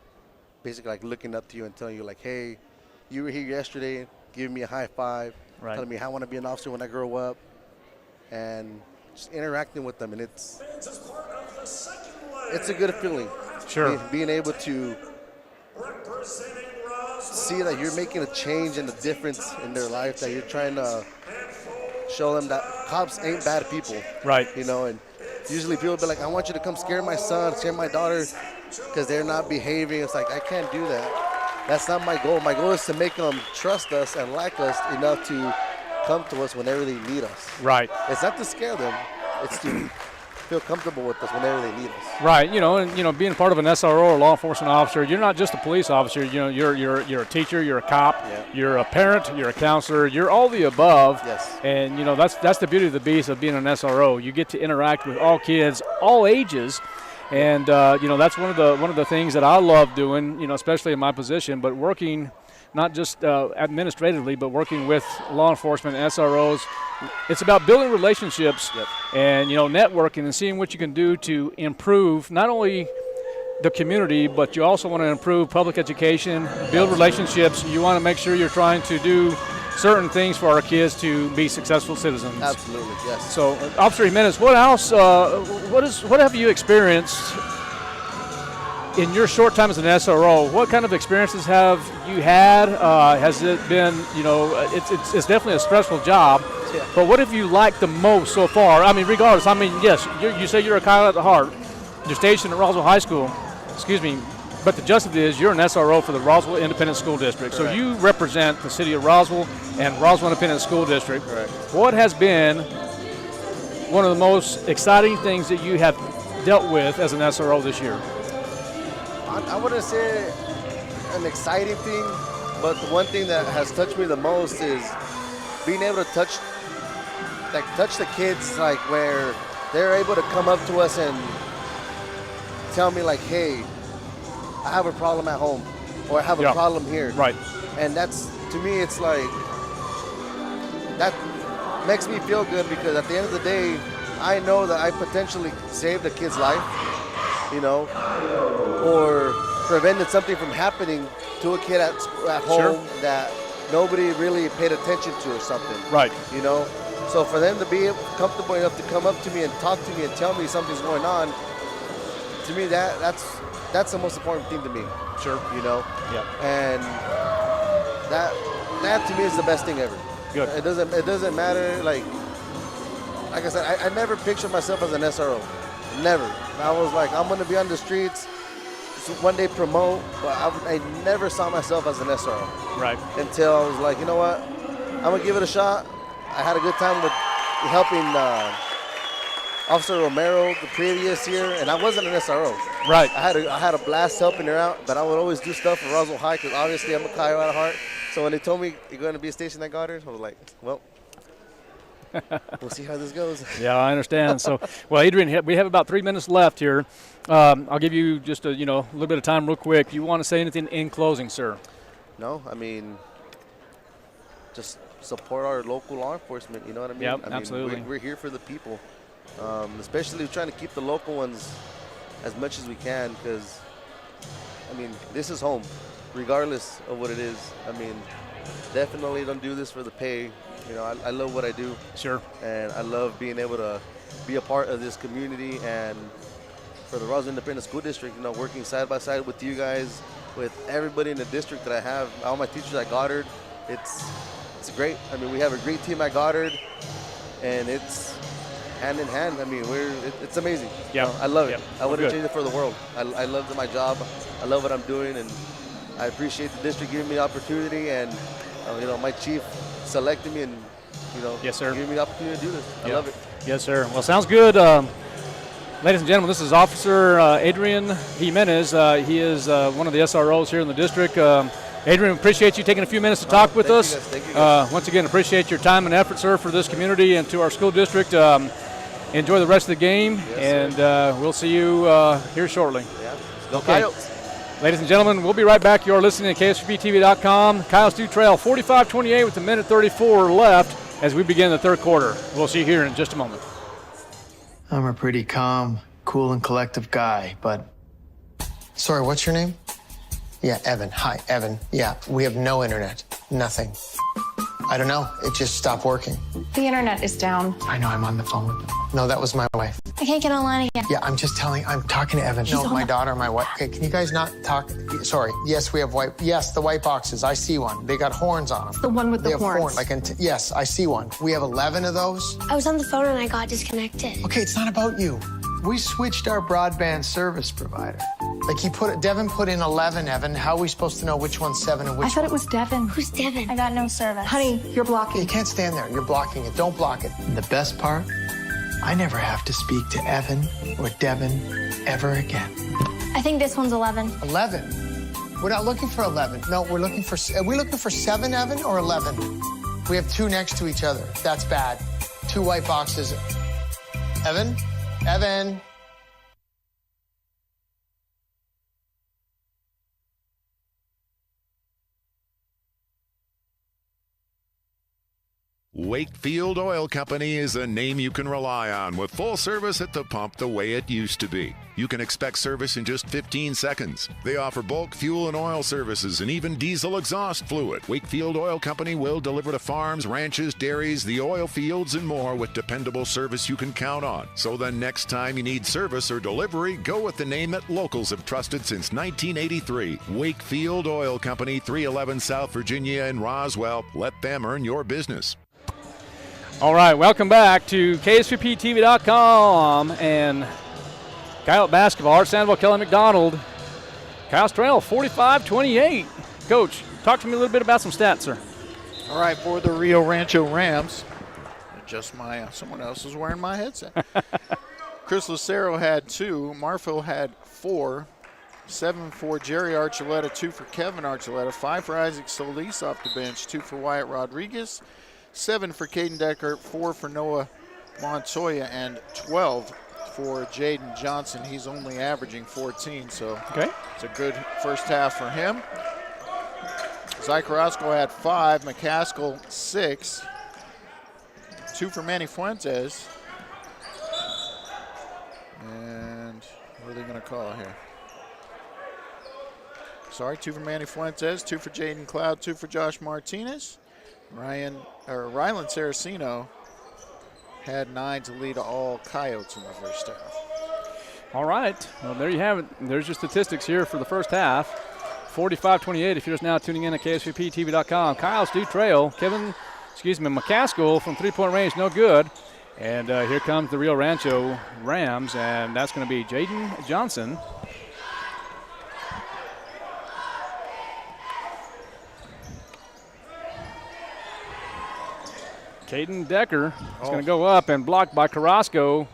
basically like looking up to you and telling you like, hey, you were here yesterday, giving me a high five, right. telling me how I want to be an officer when I grow up, and just interacting with them, and it's a good feeling. Sure. Being able to see that you're making a change and a difference in their life, that you're trying to show them that cops ain't bad people. Right. And usually people be like, I want you to come scare my son, scare my daughter, because they're not behaving. It's like, I can't do that. That's not my goal. My goal is to make them trust us and like us enough to come to us whenever they need us. Right. It's not to scare them. It's to feel comfortable with us whenever they need us. Right. Being part of an SRO or law enforcement officer, you're not just a police officer. You're a teacher, you're a cop, you're a parent, you're a counselor, you're all the above. Yes. And that's the beauty of the beast of being an SRO. You get to interact with all kids, all ages. And that's one of the things that I love doing, especially in my position, but working not just administratively, but working with law enforcement and SROs. It's about building relationships and, networking and seeing what you can do to improve not only the community, but you also want to improve public education, build relationships. You want to make sure you're trying to do certain things for our kids to be successful citizens. Absolutely, yes. So, Officer Jimenez, what else? What have you experienced in your short time as an SRO? What kind of experiences have you had? Has it been? It's definitely a stressful job. Yeah. But what have you liked the most so far? I mean, regardless. I mean, yes, you say you're a Coyote at the heart. You're stationed at Roswell High School. Excuse me. But the gist of it is you're an SRO for the Roswell Independent School District. Correct. So you represent the city of Roswell and Roswell Independent School District. Correct. What has been one of the most exciting things that you have dealt with as an SRO this year? I wouldn't say an exciting thing, but the one thing that has touched me the most is being able to touch the kids, like where they're able to come up to us and tell me like, hey, I have a problem at home, or I have a problem here. Right. And that's, to me, it's like, that makes me feel good, because at the end of the day, I know that I potentially saved a kid's life, you know, or prevented something from happening to a kid at home that nobody really paid attention to or something. Right. You know? So for them to be comfortable enough to come up to me and talk to me and tell me something's going on, to me, that's the most important thing to me. Sure. You know? Yeah. And that to me is the best thing ever. Good. It doesn't matter, like I said, I never pictured myself as an SRO. Never. I was like, I'm gonna be on the streets, one day promote, but I never saw myself as an SRO. Right. Until I was like, you know what? I'm gonna give it a shot. I had a good time with helping Officer Romero the previous year, and I wasn't an SRO. Right. I had a blast helping her out, but I would always do stuff for Roswell High, because obviously I'm a Coyote at heart. So when they told me you're going to be a station at Goddard, I was like, well, we'll see how this goes. Yeah, I understand. So, well, Adrian, we have about 3 minutes left here. I'll give you just a little bit of time real quick. You want to say anything in closing, sir? No, I mean, just support our local law enforcement, you know what I mean? Yep, I mean, absolutely. We're here for the people, especially trying to keep the local ones as much as we can, because, I mean, this is home, regardless of what it is. I mean, definitely don't do this for the pay. You know, I love what I do. Sure. And I love being able to be a part of this community, and for the Roswell Independent School District, you know, working side by side with you guys, with everybody in the district that I have, all my teachers at Goddard. It's great. I mean, we have a great team at Goddard, and it's hand in hand. I mean, it's amazing. Yeah. You know, I love it. Yep. I wouldn't Good. change it for the world. I love my job. I love what I'm doing, and I appreciate the district giving me the opportunity, and my chief selected me, and Yes, sir. giving me the opportunity to do this. I love it. Yes, sir. Well, sounds good. Ladies and gentlemen, this is Officer Adrian Jimenez. He is one of the SROs here in the district. Adrian, appreciate you taking a few minutes to talk with us. Thank you guys. Once again, appreciate your time and effort, sir, for this community and to our school district. Enjoy the rest of the game, Yes, and we'll see you here shortly. Yeah. Go Okay. Coyotes. Ladies and gentlemen, we'll be right back. You're listening to KSVTV.com. Coyotes do trail 45-28 with a minute 34 left as we begin the third quarter. We'll see you here in just a moment. I'm a pretty calm, cool, and collective guy, but... Sorry, what's your name? Yeah, Evan. Hi, Evan. Yeah, we have no internet. Nothing. I don't know. It just stopped working. The internet is down. I know, I'm on the phone with them. No, that was my wife. I can't get online again. Yeah, I'm talking to Evan. No, my daughter, my wife. Okay, can you guys not talk? Sorry. Yes, we have the white boxes. I see one. They got horns on them. The one with They the have horns. Yes, I see one. We have 11 of those. I was on the phone and I got disconnected. Okay, it's not about you. We switched our broadband service provider. Like Devin put in 11, Evan. How are we supposed to know which one's 7 and which I thought it was Devin. Who's Devin? I got no service. Honey, you're blocking. You can't stand there. You're blocking it. Don't block it. And the best part, I never have to speak to Evan or Devin ever again. I think this one's 11. 11? We're not looking for 11. No, are we looking for 7, Evan, or 11? We have 2 next to each other. That's bad. 2 white boxes. Evan? Evan? Wakefield Oil Company is a name you can rely on with full service at the pump the way it used to be. You can expect service in just 15 seconds. They offer bulk fuel and oil services and even diesel exhaust fluid. Wakefield Oil Company will deliver to farms, ranches, dairies, the oil fields, and more with dependable service you can count on. So the next time you need service or delivery, go with the name that locals have trusted since 1983. Wakefield Oil Company, 311 South Virginia in Roswell. Let them earn your business. All right, welcome back to KSVPTV.com and Coyote Basketball. Art Sandoval, Kelly McDonald. Coyotes trail 45-28. Coach, talk to me a little bit about some stats, sir. All right, for the Rio Rancho Rams, someone else is wearing my headset. Chris Lucero had 2. Marfil had 4. 7 for Jerry Archuleta, 2 for Kevin Archuleta, 5 for Isaac Solis off the bench, 2 for Wyatt Rodriguez, 7 for Caden Decker, 4 for Noah Montoya, and 12 for Jaden Johnson. He's only averaging 14, so it's a good first half for him. Zy Carrasco had 5, McCaskill 6, 2 for Manny Fuentes, and what are they going to call here? 2 for Manny Fuentes, 2 for Jaden Cloud, 2 for Josh Martinez. Rylan Saraceno had 9 to lead all Coyotes in the first half. All right, well, there you have it. There's your statistics here for the first half. 45-28 if you're just now tuning in at KSVPTV.com. Coyotes do trail. McCaskill from three-point range, no good. And here comes the Rio Rancho Rams, and that's going to be Jaden Johnson. Caden Decker is going to go up and blocked by Carrasco.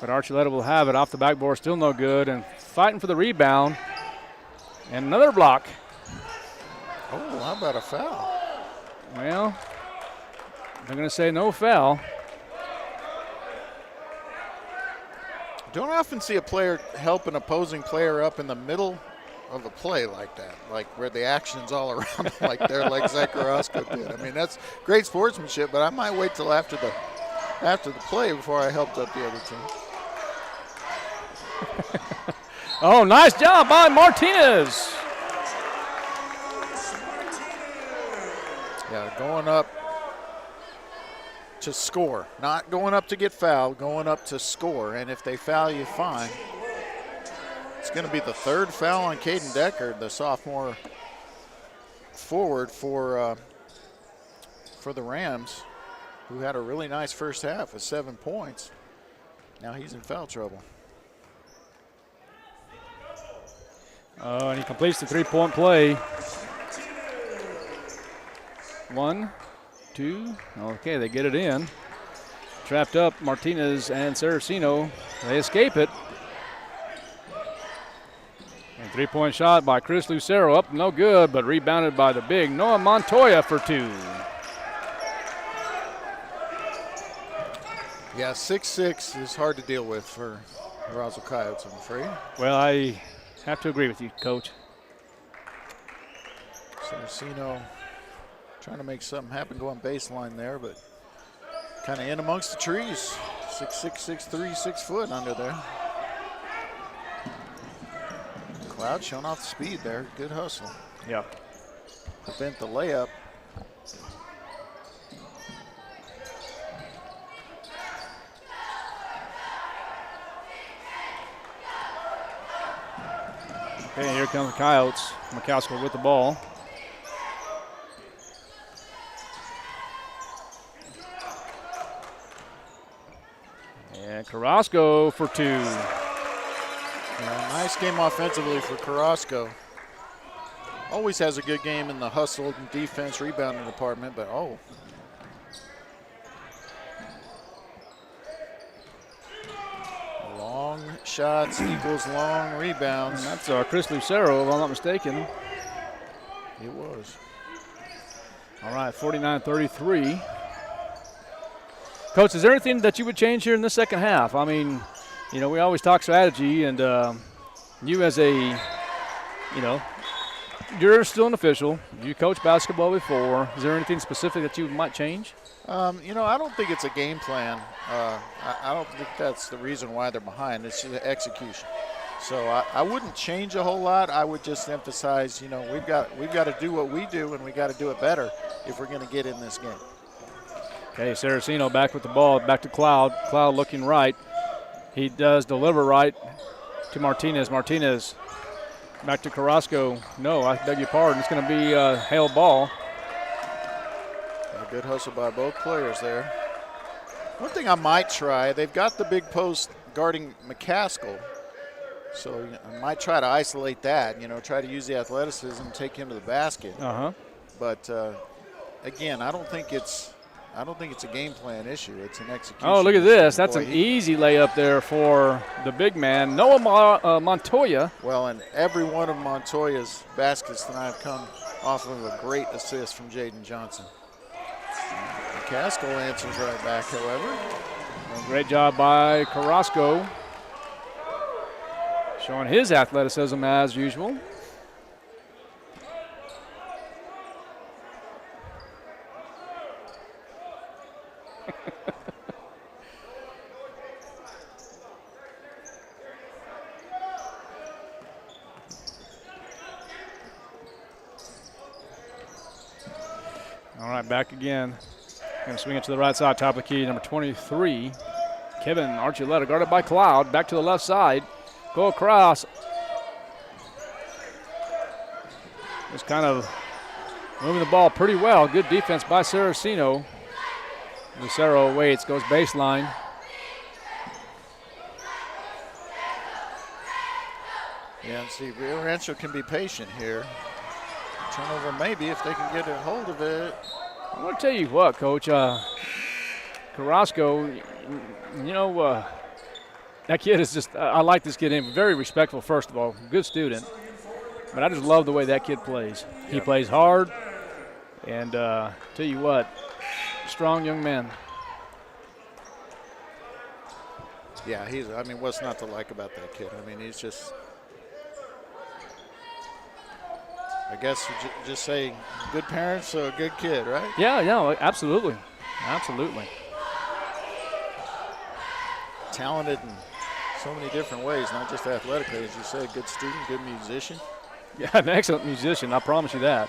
But Archuleta will have it off the backboard, still no good, and fighting for the rebound. And another block. Oh, how about a foul? Well, they're going to say no foul. Don't often see a player help an opposing player up in the middle of a play like that, like where the action's all around like Zach Carrasco did. I mean, that's great sportsmanship, but I might wait till after the play before I helped up the other team. Oh, nice job by Martinez. Yeah, going up to score, not going up to get fouled, going up to score. And if they foul you, fine. It's going to be the 3rd foul on Caden Decker, the sophomore forward for the Rams, who had a really nice first half with 7 points. Now he's in foul trouble. And he completes the three-point play. 1, 2. Okay, they get it in. Trapped up Martinez and Saraceno. They escape it. And three-point shot by Chris Lucero up, no good, but rebounded by the big Noah Montoya for 2. Yeah, 6'6" is hard to deal with for the Roswell Coyotes, I'm afraid. Well, I have to agree with you, Coach. Saraceno trying to make something happen going baseline there, but kind of in amongst the trees. 6'6", 6'3", 6 foot under there. Cloud showing off the speed there. Good hustle. Yep. Prevent the layup. Okay, here comes the Coyotes. McCaskill with the ball. And Carrasco for 2. Yeah, nice game offensively for Carrasco. Always has a good game in the hustle and defense rebounding department, but long shots equals long rebounds. And that's Chris Lucero, if I'm not mistaken. It was. All right, 49-33. Coach, is there anything that you would change here in the second half? I mean, you know, we always talk strategy, and you as a, you're still an official. You coached basketball before. Is there anything specific that you might change? I don't think it's a game plan. I don't think that's the reason why they're behind. It's just execution. So I wouldn't change a whole lot. I would just emphasize, we've got to do what we do, and we got to do it better if we're going to get in this game. Okay, Saraceno back with the ball, back to Cloud. Cloud looking right. He does deliver right to Martinez. Martinez back to Carrasco. No, I beg your pardon. It's going to be a Hale ball. Good hustle by both players there. One thing I might try, they've got the big post guarding McCaskill. So I might try to isolate that, try to use the athleticism, take him to the basket. But again, I don't think it's a game plan issue. It's an execution. Oh, look at this. Boy, That's an easy layup there for the big man, Noah Montoya. Well, and every one of Montoya's baskets tonight have come off of a great assist from Jaden Johnson. McCaskill answers right back, however. Great job by Carrasco, showing his athleticism as usual. All right, back again. Going to swing it to the right side, top of the key, number 23. Kevin Archuleta, guarded by Cloud. Back to the left side. Go across. Just kind of moving the ball pretty well. Good defense by Saraceno. Lucero waits, goes baseline. Yeah, and see, Rio Rancho can be patient here. Turnover maybe if they can get a hold of it. I'm going to tell you what, Coach. Carrasco, that kid is just, I like this kid. Very respectful, first of all. Good student. But I just love the way that kid plays. Yeah. He plays hard. And tell you what, strong young man. Yeah, what's not to like about that kid? He's just, I guess you just say good parents, so a good kid, right? Yeah, absolutely. Absolutely. Talented in so many different ways, not just athletically, as you said, good student, good musician. Yeah, an excellent musician, I promise you that.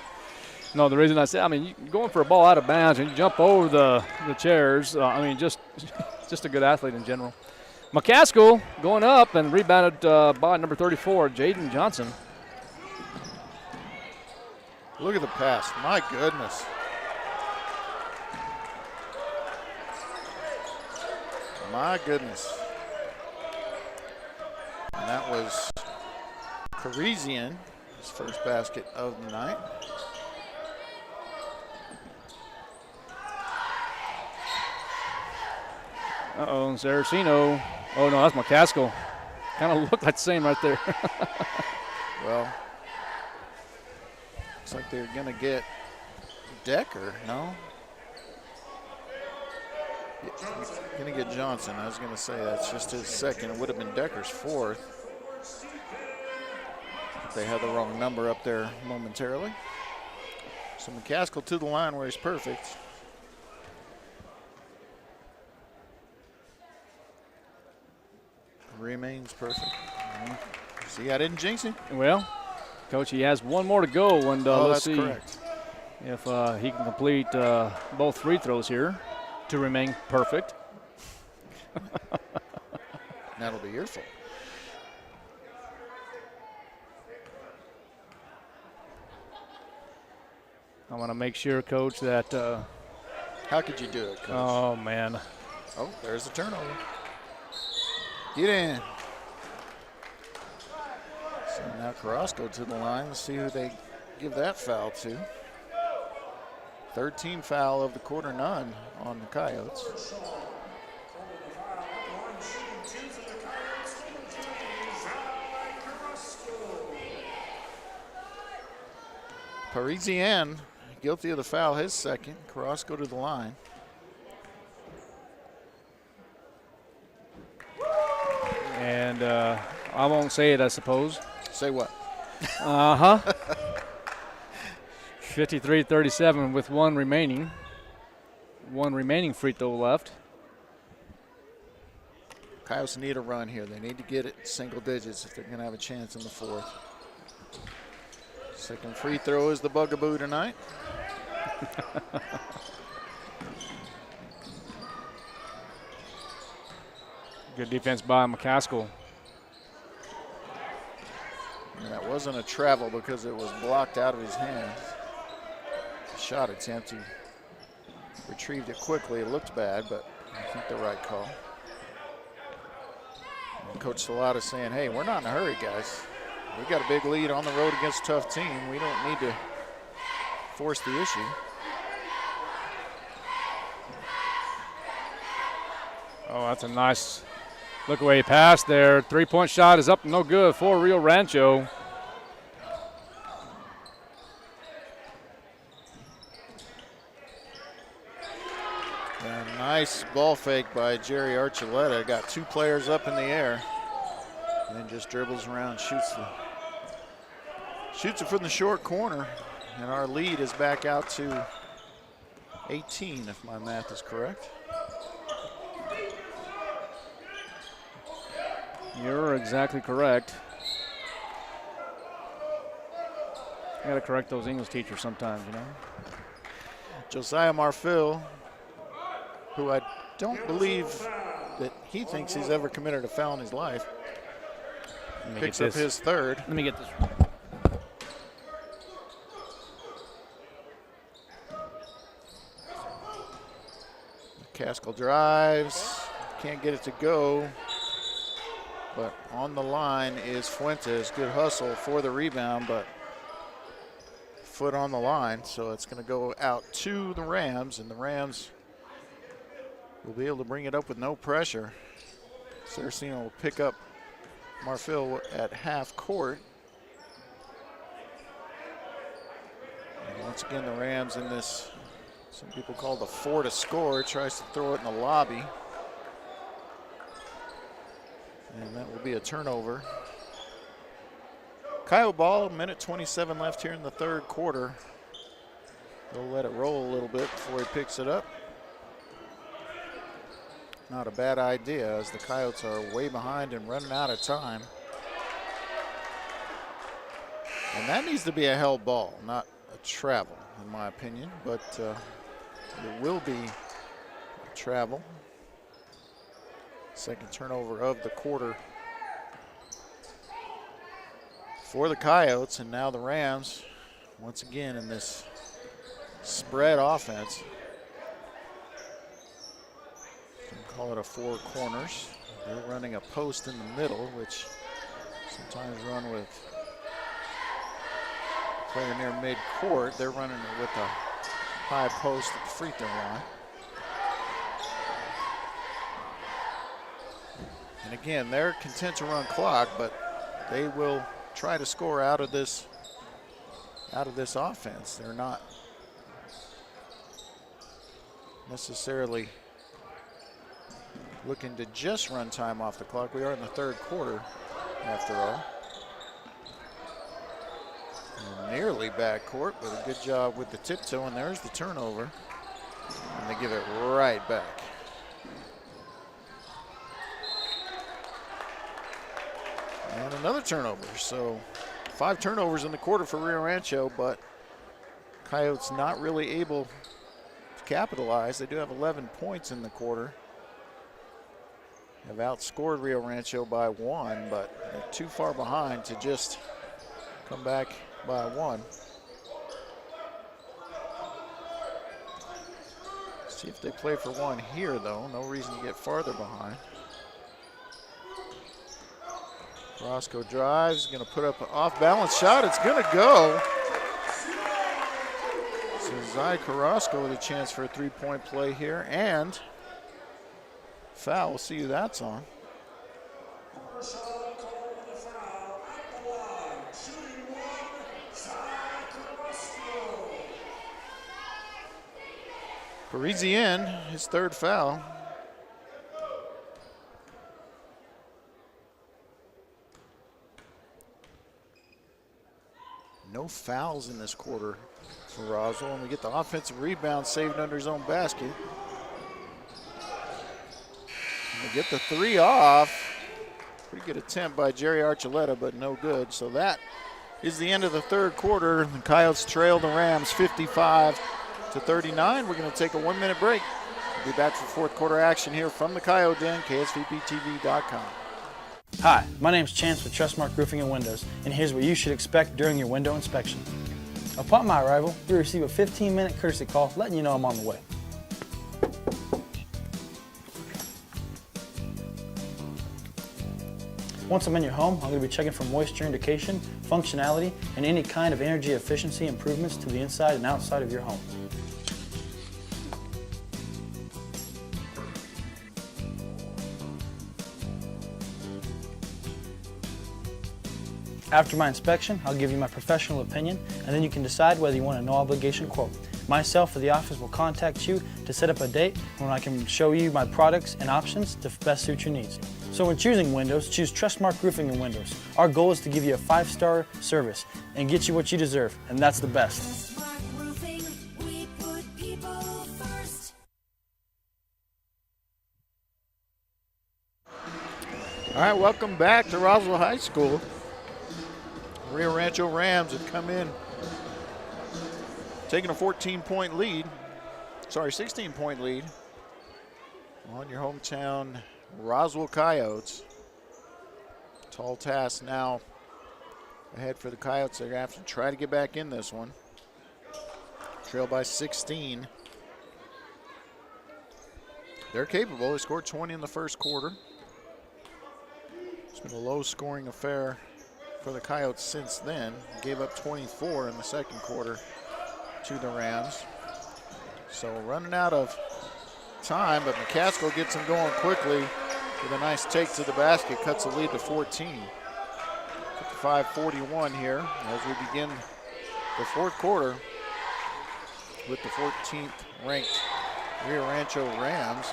No, the reason I say, going for a ball out of bounds and you jump over the chairs, just a good athlete in general. McCaskill going up and rebounded by number 34, Jaden Johnson. Look at the pass. My goodness. My goodness. And that was Parisian, his first basket of the night. Uh-oh, Saraceno. Oh, no, that's McCaskill. Kind of looked like the same right there. Well, looks like they're going to get Decker, no? Going to get Johnson. I was going to say that's just his second. It would have been Decker's fourth. They had the wrong number up there momentarily. So McCaskill to the line where he's perfect. Remains perfect. See, I didn't jinx him. Well, Coach, he has one more to go, and let's see correct. If he can complete both free throws here to remain perfect. That'll be your fault. I want to make sure, Coach, that. How could you do it, Coach? Oh, man. Oh, there's a turnover. Get in. So now Carrasco to the line. Let's see who they give that foul to. 13 foul of the quarter, none on the Coyotes. Parisian guilty of the foul, his second. Carrasco to the line. And I won't say it, I suppose. Say what? 53-37 with one remaining free throw left. Coyotes need a run here. They need to get it single digits if they're going to have a chance in the fourth. Second free throw is the bugaboo tonight. Good defense by McCaskill. And that wasn't a travel because it was blocked out of his hands. Shot attempt. He retrieved it quickly. It looked bad, but I think the right call. And Coach Salata saying, hey, we're not in a hurry, guys. We got a big lead on the road against a tough team. We don't need to force the issue. Oh, that's a nice look away pass there. 3-point shot is up, no good for Rio Rancho. And a nice ball fake by Jerry Archuleta. Got two players up in the air. And then just dribbles around, shoots it from the short corner. And our lead is back out to 18, if my math is correct. You're exactly correct. I gotta correct those English teachers sometimes, you know. Josiah Marfil, who I don't believe that he thinks he's ever committed a foul in his life, picks up his third. Let me get this. Caskell drives, can't get it to go. But on the line is Fuentes. Good hustle for the rebound, but foot on the line. So it's going to go out to the Rams, and the Rams will be able to bring it up with no pressure. Saraceno will pick up Marfil at half court. And once again, the Rams in this, some people call the 4 to score, tries to throw it in the lobby. And that will be a turnover. Coyote ball, 1:27 left here in the third quarter. They'll let it roll a little bit before he picks it up. Not a bad idea, as the Coyotes are way behind and running out of time. And that needs to be a held ball, not a travel, in my opinion, but it will be a travel. Second turnover of the quarter for the Coyotes, and now the Rams once again in this spread offense. You can call it a 4 corners. They're running a post in the middle, which sometimes run with a player near mid-court. They're running it with a high post at the free throw line. And again, they're content to run clock, but they will try to score out of this offense. They're not necessarily looking to just run time off the clock. We are in the third quarter, after all. And nearly backcourt, but a good job with the tiptoe, and there's the turnover. And they give it right back. And another turnover. So 5 turnovers in the quarter for Rio Rancho, but Coyotes not really able to capitalize. They do have 11 points in the quarter. Have outscored Rio Rancho by 1, but they're too far behind to just come back by 1. See if they play for 1 here, though. No reason to get farther behind. Carrasco drives, going to put up an off-balance shot. It's going to go. So Zai Carrasco with a chance for a 3-point play here, and foul. We'll see who that's on. Parisian, his 3rd foul. No fouls in this quarter for Roswell, and we get the offensive rebound saved under his own basket. And we get the 3 off. Pretty good attempt by Jerry Archuleta, but no good. So that is the end of the third quarter. The Coyotes trail the Rams 55-39. We're going to take a 1-minute break. We'll be back for fourth quarter action here from the Coyote Den, KSVPTV.com. Hi, my name is Chance with Trustmark Roofing and Windows, and here's what you should expect during your window inspection. Upon my arrival, we receive a 15-minute courtesy call letting you know I'm on the way. Once I'm in your home, I'm going to be checking for moisture indication, functionality, and any kind of energy efficiency improvements to the inside and outside of your home. After my inspection, I'll give you my professional opinion, and then you can decide whether you want a no-obligation quote. Myself or the office will contact you to set up a date when I can show you my products and options to best suit your needs. So when choosing windows, choose Trustmark Roofing and Windows. Our goal is to give you a 5-star service and get you what you deserve, and that's the best. All right, welcome back to Roswell High School. Rio Rancho Rams have come in taking a 16-point lead on your hometown Roswell Coyotes. Tall task now ahead for the Coyotes. They're going to have to try to get back in this one. Trail by 16. They're capable. They scored 20 in the first quarter. It's been a low-scoring affair for the Coyotes since then. Gave up 24 in the second quarter to the Rams. So running out of time, but McCaskill gets them going quickly with a nice take to the basket, cuts the lead to 14. 55-41 here as we begin the fourth quarter with the 14th ranked Rio Rancho Rams.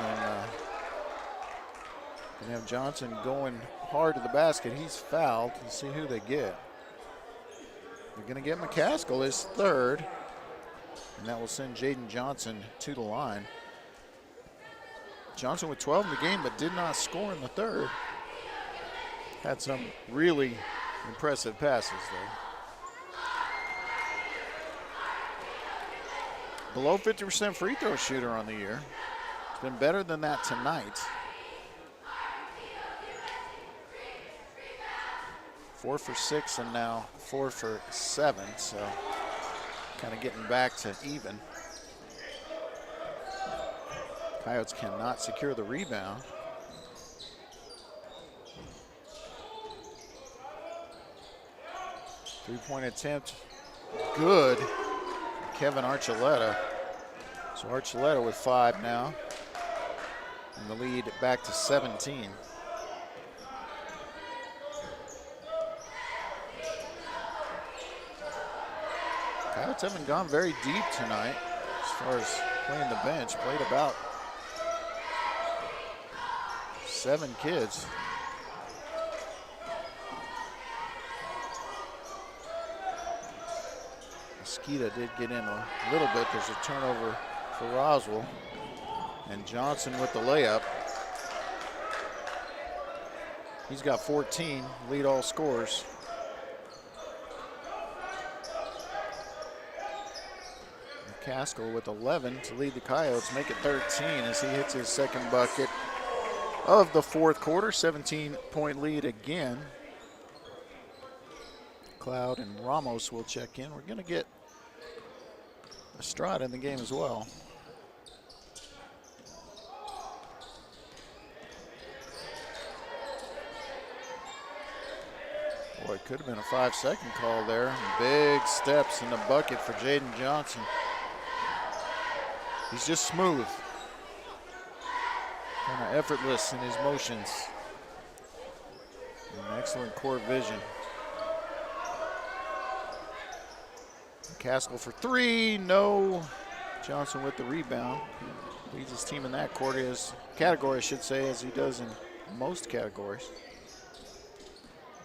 And have Johnson going hard to the basket. He's fouled. Let's see who they get. They're going to get McCaskill, his third, and that will send Jaden Johnson to the line. Johnson with 12 in the game, but did not score in the third. Had some really impressive passes, though. Below 50% free throw shooter on the year. It's been better than that tonight. 4 for 6 and now 4 for 7, so kind of getting back to even. Coyotes cannot secure the rebound. Three-point attempt, good. Kevin Archuleta. So Archuleta with 5 now, and the lead back to 17. Coyotes haven't gone very deep tonight as far as playing the bench. Played about 7 kids. Mosquito did get in a little bit. There's a turnover for Roswell. And Johnson with the layup. He's got 14, lead all scorers. McCaskill with 11 to lead the Coyotes, make it 13 as he hits his second bucket of the fourth quarter. 17-point lead again. Cloud and Ramos will check in. We're going to get Estrada in the game as well. Boy, it could have been a 5-second call there. Big steps in the bucket for Jaden Johnson. He's just smooth, kind of effortless in his motions. And excellent court vision. McCaskill for 3, no. Johnson with the rebound. Leads his team in that category, I should say, as he does in most categories.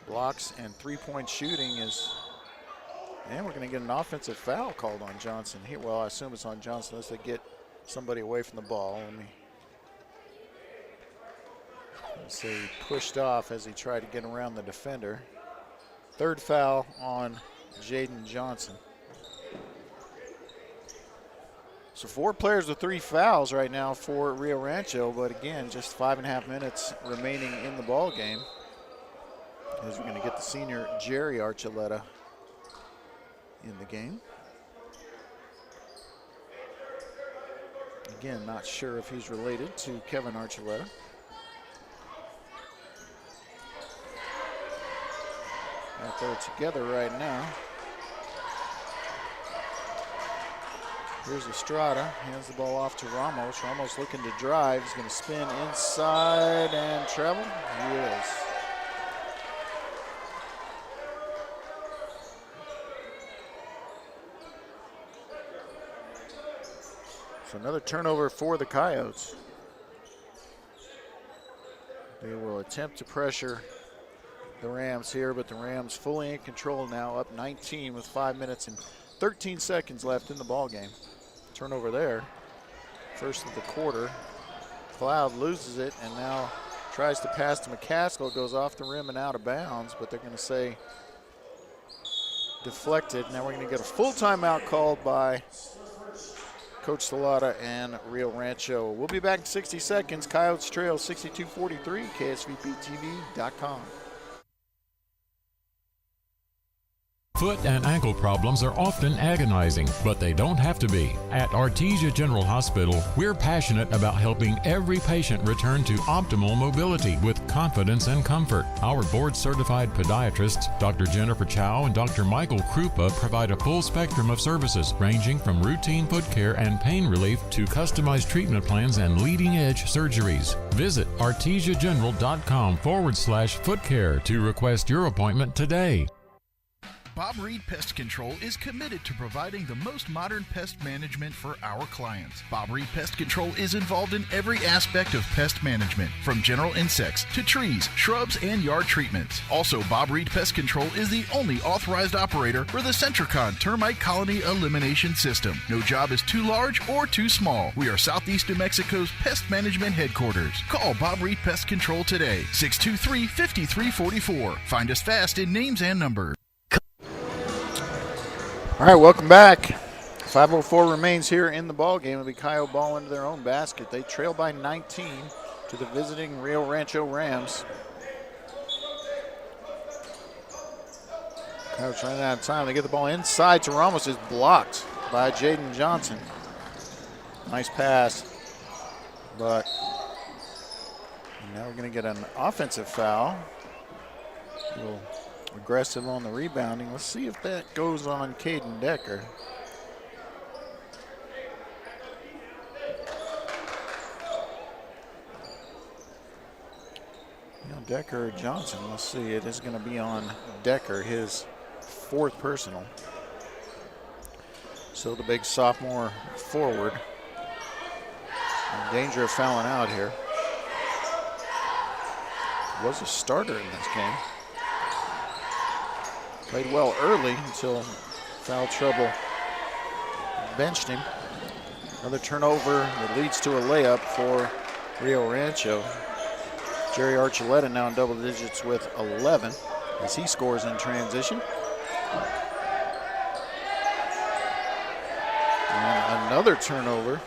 Blocks and 3-point shooting is, and we're going to get an offensive foul called on Johnson here. Well, I assume it's on Johnson unless they get somebody away from the ball. Let's see, pushed off as he tried to get around the defender. Third foul on Jaden Johnson. So 4 players with 3 fouls right now for Rio Rancho, but again, just 5.5 minutes remaining in the ball game. As we're going to get the senior Jerry Archuleta in the game. Again, not sure if he's related to Kevin Archuleta. out there together right now. Here's Estrada, hands the ball off to Ramos. Ramos looking to drive. He's going to spin inside and travel. He is. So another turnover for the Coyotes. They will attempt to pressure the Rams here, but the Rams fully in control now, up 19 with 5 minutes and 13 seconds left in the ball game. Turnover there, first of the quarter. Cloud loses it and now tries to pass to McCaskill, goes off the rim and out of bounds, but they're going to say deflected. Now we're going to get a full timeout called by Coach Salata and Rio Rancho. We'll be back in 60 seconds. Coyotes trail 62-43, KSVPTV.com. Foot and ankle problems are often agonizing, but they don't have to be. At Artesia General Hospital, we're passionate about helping every patient return to optimal mobility with confidence and comfort. Our board-certified podiatrists, Dr. Jennifer Chow and Dr. Michael Krupa, provide a full spectrum of services ranging from routine foot care and pain relief to customized treatment plans and leading-edge surgeries. Visit artesiageneral.com/foot care to request your appointment today. Bob Reed Pest Control is committed to providing the most modern pest management for our clients. Bob Reed Pest Control is involved in every aspect of pest management, from general insects to trees, shrubs, and yard treatments. Also, Bob Reed Pest Control is the only authorized operator for the Centricon Termite Colony Elimination System. No job is too large or too small. We are Southeast New Mexico's pest management headquarters. Call Bob Reed Pest Control today, 623-5344. Find us fast in names and numbers. All right, welcome back. 5:04 remains here in the ball game. It'll be Coyote ball into their own basket. They trail by 19 to the visiting Rio Rancho Rams. Coyotes running out of time. They get the ball inside to Ramos. Is blocked by Jaden Johnson. Nice pass, but now we're going to get an offensive foul. A little aggressive on the rebounding. Let's see if that goes on Caden Decker. Decker or Johnson. Let's see. It is going to be on Decker, his fourth personal. So the big sophomore forward in danger of fouling out here. Was a starter in this game. Played well early until foul trouble benched him. Another turnover that leads to a layup for Rio Rancho. Jerry Archuleta now in double digits with 11 as he scores in transition. And another turnover.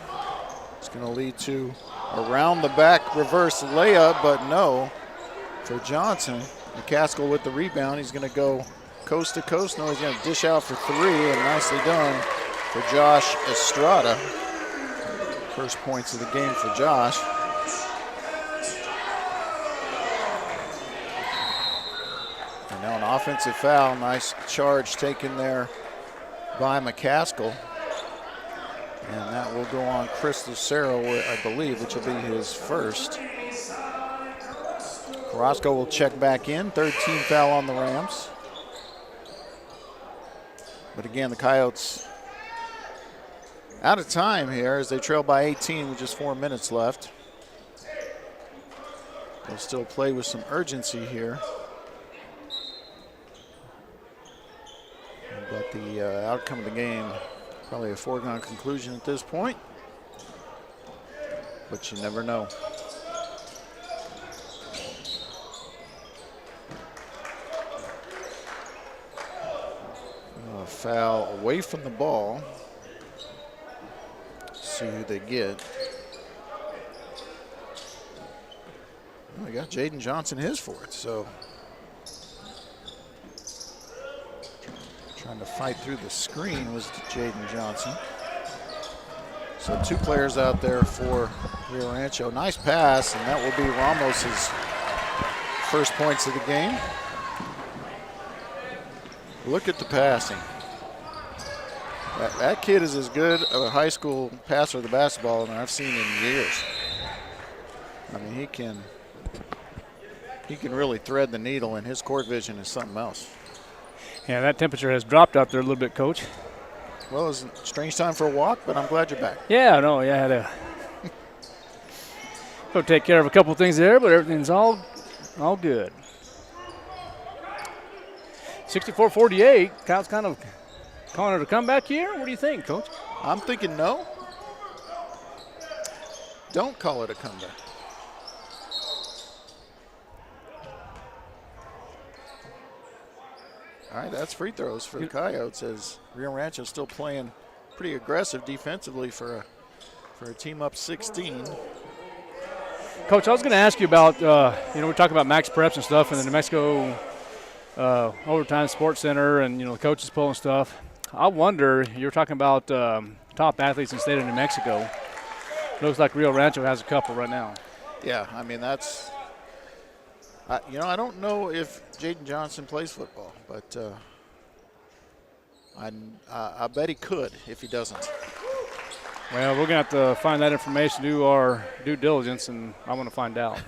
It's going to lead to around the back reverse layup, but no for Johnson. McCaskill with the rebound. He's going to go coast to coast. No, he's going to dish out for three, and nicely done for Josh Estrada. First points of the game for Josh. And now an offensive foul. Nice charge taken there by McCaskill. And that will go on Chris Lucero, I believe, which will be his first. Carrasco will check back in. Third team foul on the Rams. But again, the Coyotes out of time here as they trail by 18 with just 4 minutes left. They'll still play with some urgency here. But the outcome of the game, probably a foregone conclusion at this point. But you never know. Foul away from the ball. See who they get. Well, we got Jaden Johnson his fourth, so trying to fight through the screen was Jaden Johnson. So two players out there for Rio Rancho. Nice pass, and that will be Ramos's first points of the game. Look at the passing. That kid is as good of a high school passer of the basketball than I've seen in years. I mean, he can really thread the needle, and his court vision is something else. Yeah, that temperature has dropped out there a little bit, Coach. Well, it's a strange time for a walk, but I'm glad you're back. Yeah, I know. Yeah, I had to go take care of a couple things there, but everything's all good. 64-48. Kyle's kind of calling it a comeback here. What do you think, Coach? I'm thinking no. Don't call it a comeback. All right, that's free throws for the Coyotes as Rio Rancho still playing pretty aggressive defensively for a team up 16. Coach, I was going to ask you about, we're talking about Max Preps and stuff in the New Mexico Overtime Sports Center and, the coaches pulling stuff. I wonder, you were talking about top athletes in the state of New Mexico. Looks like Rio Rancho has a couple right now. Yeah, I mean, that's I don't know if Jaden Johnson plays football, but I bet he could if he doesn't. Well, we're going to have to find that information, do our due diligence, and I want to find out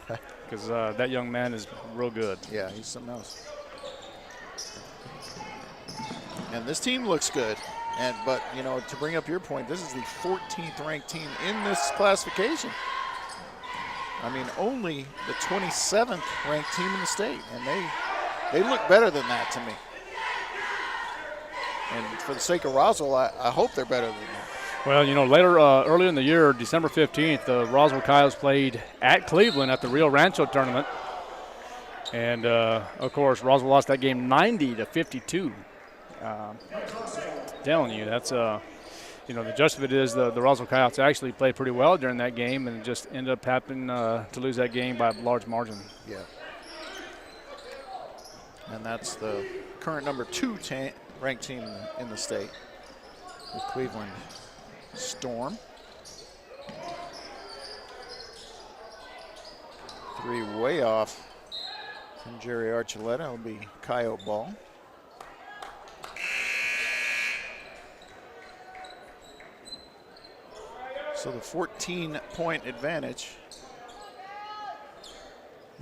because that young man is real good. Yeah, he's something else. And this team looks good. But to bring up your point, this is the 14th ranked team in this classification. I mean, only the 27th ranked team in the state, and they look better than that to me. And for the sake of Roswell, I hope they're better than that. Well, earlier in the year, December 15th, the Roswell Coyotes played at Cleveland at the Rio Rancho tournament. And, of course, Roswell lost that game 90-52. Telling you, that's the gist of it is the Roswell Coyotes actually played pretty well during that game and just ended up happening to lose that game by a large margin. Yeah. And that's the current number 2 ranked team in the state, the Cleveland Storm. 3 way off from Jerry Archuleta. It'll be Coyote ball. So the 14-point advantage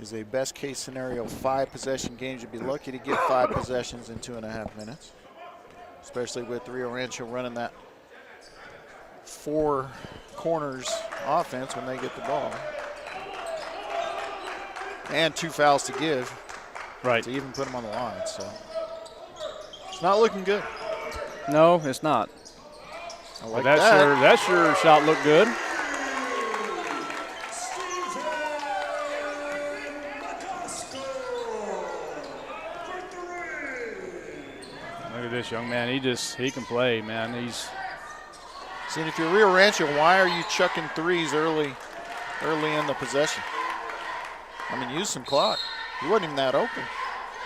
is a best case scenario 5-possession game. You'd be lucky to get 5 possessions in 2.5 minutes, especially with Rio Rancho running that 4 corners offense when they get the ball. And 2 fouls to give to even put them on the line. So it's not looking good. No, it's not. Like that sure shot looked good. Look at this young man. He can play, man. See, if you're Rio Rancho, why are you chucking threes early in the possession? I mean, use some clock. He wasn't even that open.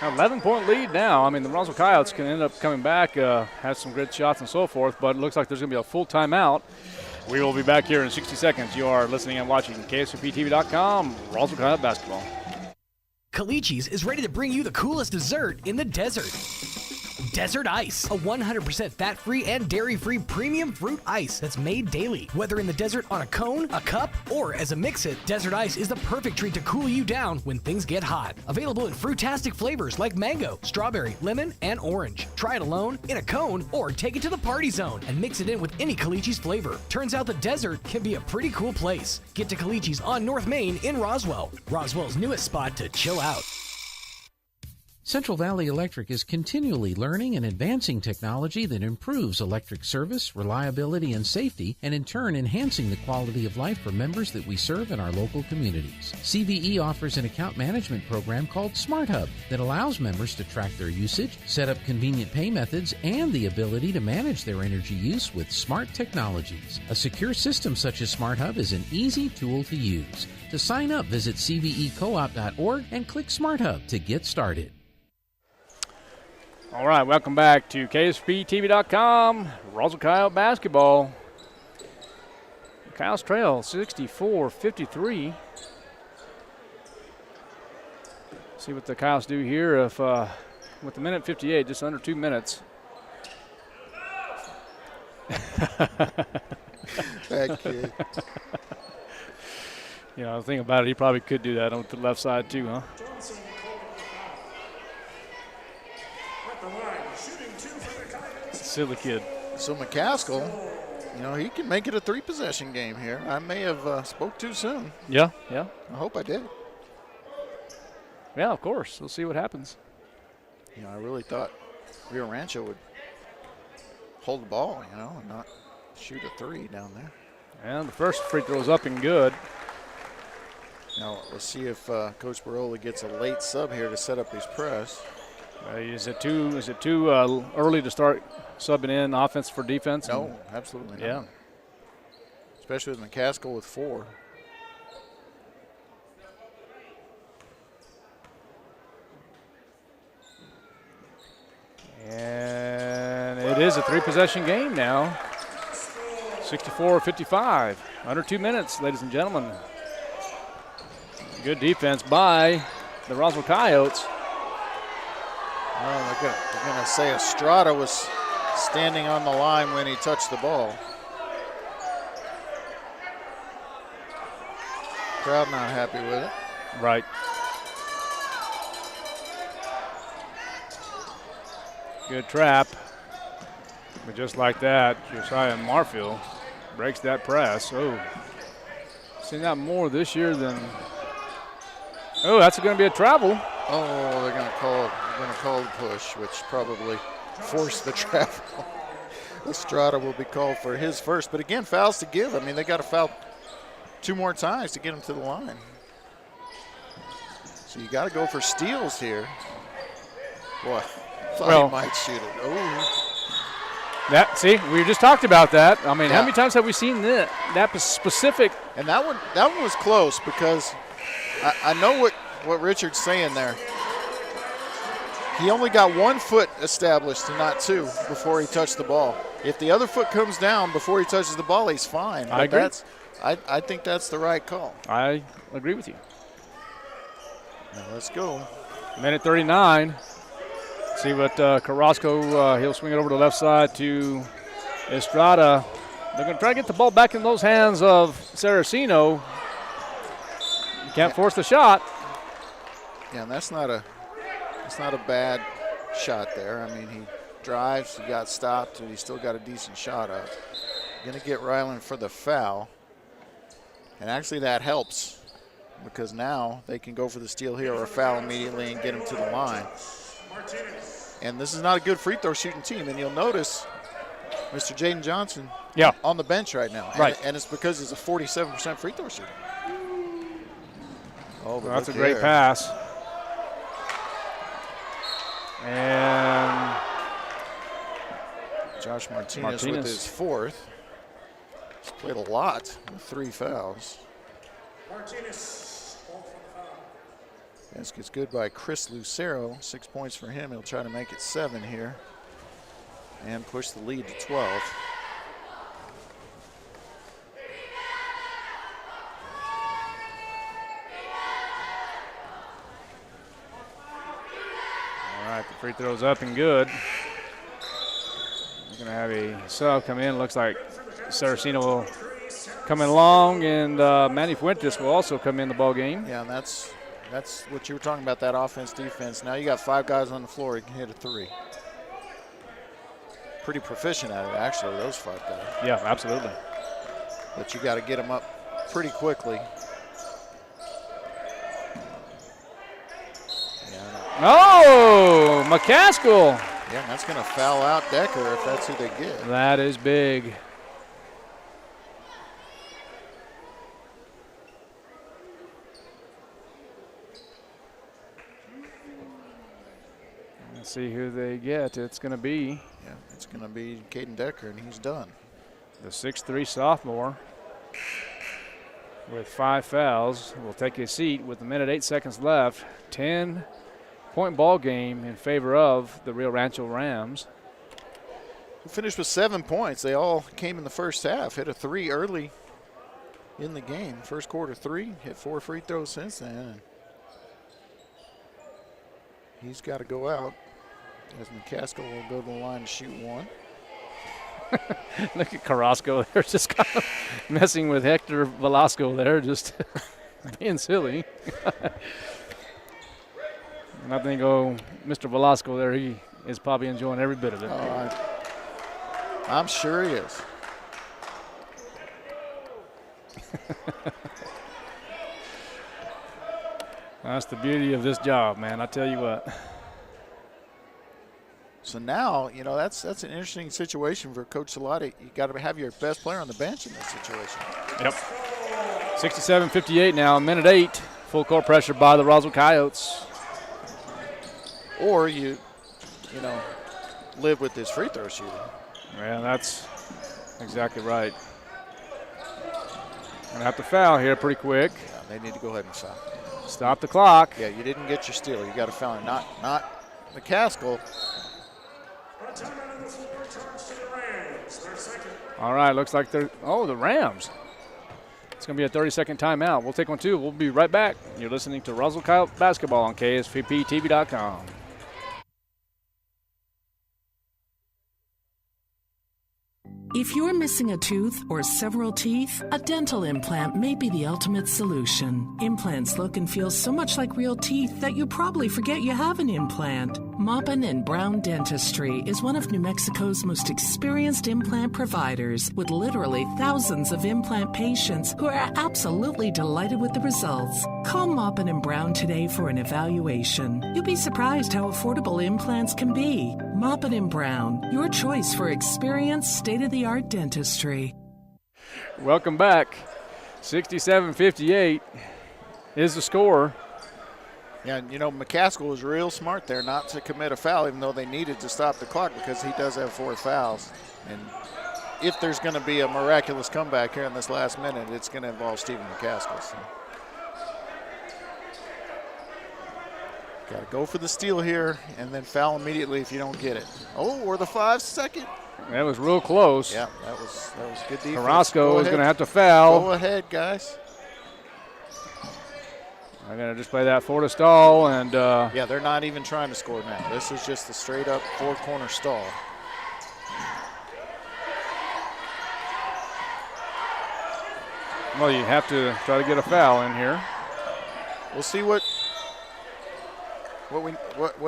11-point lead now. I mean, the Roswell Coyotes can end up coming back, have some good shots and so forth, but it looks like there's going to be a full timeout. We will be back here in 60 seconds. You are listening and watching KSOPTV.com, Roswell Coyote Basketball. Calici's is ready to bring you the coolest dessert in the desert. Desert Ice, a 100% fat-free and dairy-free premium fruit ice that's made daily. Whether in the desert on a cone, a cup, or as a mix-it, Desert Ice is the perfect treat to cool you down when things get hot. Available in fruitastic flavors like mango, strawberry, lemon, and orange. Try it alone, in a cone, or take it to the party zone and mix it in with any Calici's flavor. Turns out the desert can be a pretty cool place. Get to Calici's on North Main in Roswell, Roswell's newest spot to chill out. Central Valley Electric is continually learning and advancing technology that improves electric service, reliability, and safety, and in turn enhancing the quality of life for members that we serve in our local communities. CVE offers an account management program called Smart Hub that allows members to track their usage, set up convenient pay methods, and the ability to manage their energy use with smart technologies. A secure system such as Smart Hub is an easy tool to use. To sign up, visit cvecoop.org and click Smart Hub to get started. All right, welcome back to KSPTV.com, Roswell Coyote Basketball. Coyotes trail 64-53. See what the Coyotes do here. If with the minute 58, just under 2 minutes. That kid. You know, the thing about it, he probably could do that on the left side too, huh? Silly kid. So McCaskill, you know, he can make it a 3-possession game here. I may have spoke too soon. Yeah. I hope I did. Yeah, of course. We'll see what happens. You know, I really thought Rio Rancho would hold the ball, you know, and not shoot a 3 down there. And the first free throw's up and good. Now, let's see if Coach Barola gets a late sub here to set up his press. Is it too early to start subbing in offense for defense? No, absolutely not. Yeah. Especially with McCaskill with 4. And it is a 3-possession game now. 64-55. Under 2 minutes, ladies and gentlemen. Good defense by the Roswell Coyotes. Oh, they're going to say Estrada was standing on the line when he touched the ball. Crowd not happy with it. Right. Good trap. But just like that, Josiah Marfield breaks that press. Oh, seen that more this year than. Oh, that's going to be a travel. Oh, they're going to call the push, which probably forced the travel. Estrada will be called for his first, but again, fouls to give. I mean, they got to foul 2 more times to get him to the line. So you got to go for steals here. Boy, thought he might shoot it. Oh. See, we just talked about that. I mean, how many times have we seen that specific? And that one was close because I know what Richard's saying there. He only got 1 foot established and not 2 before he touched the ball. If the other foot comes down before he touches the ball, he's fine. I agree. I think that's the right call. I agree with you. Now let's go. Minute 39. See what Carrasco, he'll swing it over to the left side to Estrada. They're going to try to get the ball back in those hands of Saraceno. You can't force the shot. Yeah, and that's not a bad shot there. I mean, he drives, he got stopped, and he still got a decent shot up. Going to get Ryland for the foul. And actually that helps because now they can go for the steal here or foul immediately and get him to the line. And this is not a good free throw shooting team. And you'll notice Mr. Jaden Johnson on the bench right now. Right. And it's because he's a 47% free throw shooter. Oh, well, that's a great pass. And Josh Martinez with his 4th. He's played a lot with 3 fouls. This gets good by Chris Lucero. 6 points for him. He'll try to make it 7 here and push the lead to 12. All right, the free throw's up and good. We're going to have a sub come in. Looks like Saraceno will come in long, and Manny Fuentes will also come in the ball game. Yeah, and that's what you were talking about, that offense, defense. Now you got 5 guys on the floor. You can hit a 3. Pretty proficient at it, actually, those 5 guys. Yeah, absolutely. But you got to get them up pretty quickly. Oh, McCaskill. Yeah, and that's going to foul out Decker if that's who they get. That is big. Let's see who they get. It's going to be. Yeah, it's going to be Caden Decker, and he's done. The 6'3" sophomore with 5 fouls will take his seat with 1:08 seconds left. 10-point ball game in favor of the Rio Rancho Rams. Who finished with 7 points. They all came in the first half. Hit a 3 early in the game. First quarter 3. Hit 4 free throws since then. He's got to go out. As McCaskill will go to the line to shoot one. Look at Carrasco there, just kind of messing with Hector Velasco there, just being silly. And I think, Mr. Velasco there, he is probably enjoying every bit of it. I'm sure he is. That's the beauty of this job, man. I tell you what. So now, that's an interesting situation for Coach Salati. You got to have your best player on the bench in this situation. Yep. 67-58 now, minute 8. Full court pressure by the Roswell Coyotes. Or you live with this free throw shooting. Yeah, that's exactly right. Gonna have to foul here pretty quick. Yeah, they need to go ahead and foul. Stop the clock. Yeah, you didn't get your steal. You got to foul him, not McCaskill. All right, looks like the Rams. It's going to be a 30-second timeout. We'll take one, too. We'll be right back. You're listening to Roswell Coyote Basketball on KSVPTV.com. If you're missing a tooth or several teeth, a dental implant may be the ultimate solution. Implants look and feel so much like real teeth that you probably forget you have an implant. Maupin & Brown Dentistry is one of New Mexico's most experienced implant providers, with literally thousands of implant patients who are absolutely delighted with the results. Call Maupin & Brown today for an evaluation. You'll be surprised how affordable implants can be. Maupin & Brown, your choice for experienced, state-of-the-art dentistry. Welcome back. 67-58 is the score. Yeah, McCaskill was real smart there not to commit a foul, even though they needed to stop the clock, because he does have 4 fouls. And if there's going to be a miraculous comeback here in this last minute, it's going to involve Stephen McCaskill. So. Got to go for the steal here and then foul immediately if you don't get it. Or the 5-second. That was real close. Yeah, that was good defense. Carrasco is going to have to foul. Go ahead, guys. I'm going to just play that for the stall. And yeah, they're not even trying to score now. This is just a straight-up four-corner stall. Well, you have to try to get a foul in here. We'll see what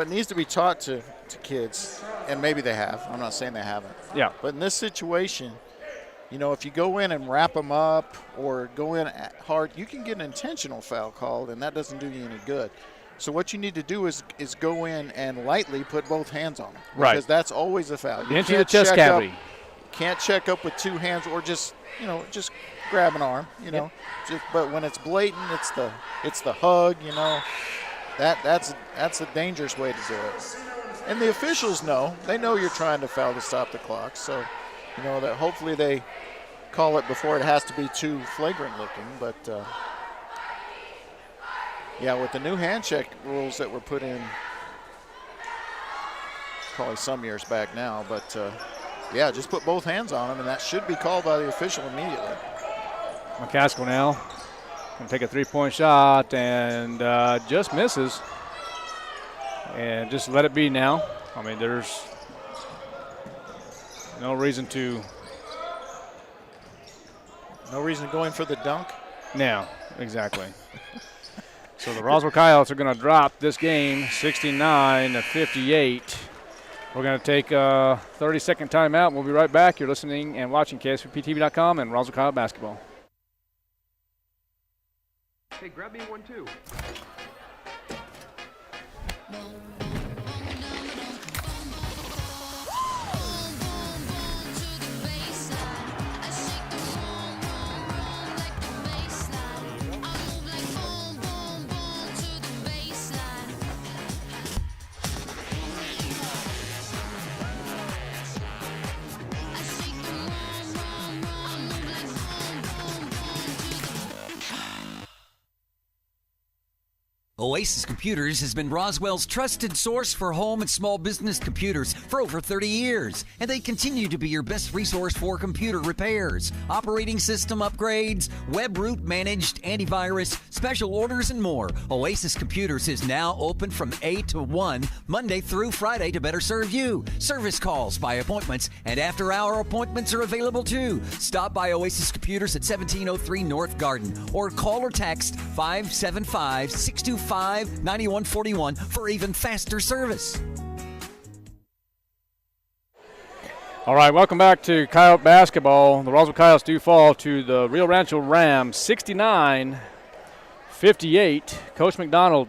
needs to be taught to kids, and maybe they have. I'm not saying they haven't. Yeah. But in this situation, if you go in and wrap them up or go in hard, you can get an intentional foul called, and that doesn't do you any good. So what you need to do is go in and lightly put both hands on them. Right. Because that's always a foul. You into the chest cavity. Can't check up with 2 hands or just grab an arm, but when it's blatant, it's the hug, that's a dangerous way to do it. And the officials know. They know you're trying to foul to stop the clock. So, that hopefully they call it before it has to be too flagrant looking. But, yeah, with the new hand check rules that were put in probably some years back now. But, yeah, just put both hands on them, and that should be called by the official immediately. McCaskill now going to take a 3-point shot and just misses. And just let it be now. I mean, there's no reason to go in for the dunk? No, exactly. So the Roswell Coyotes are going to drop this game 69-58. We're going to take a 30-second timeout. We'll be right back. You're listening and watching KSVPTV.com and Roswell Coyote Basketball. Hey, grab me 1 too. Oasis Computers has been Roswell's trusted source for home and small business computers for over 30 years, and they continue to be your best resource for computer repairs, operating system upgrades, web root managed, antivirus, special orders, and more. Oasis Computers is now open from 8 to 1, Monday through Friday to better serve you. Service calls by appointments and after-hour appointments are available too. Stop by Oasis Computers at 1703 North Garden or call or text 575-625-9141 for even faster service. All right, welcome back to Coyote basketball. The Roswell Coyotes do fall to the Rio Rancho Rams 69-58. Coach McDonald,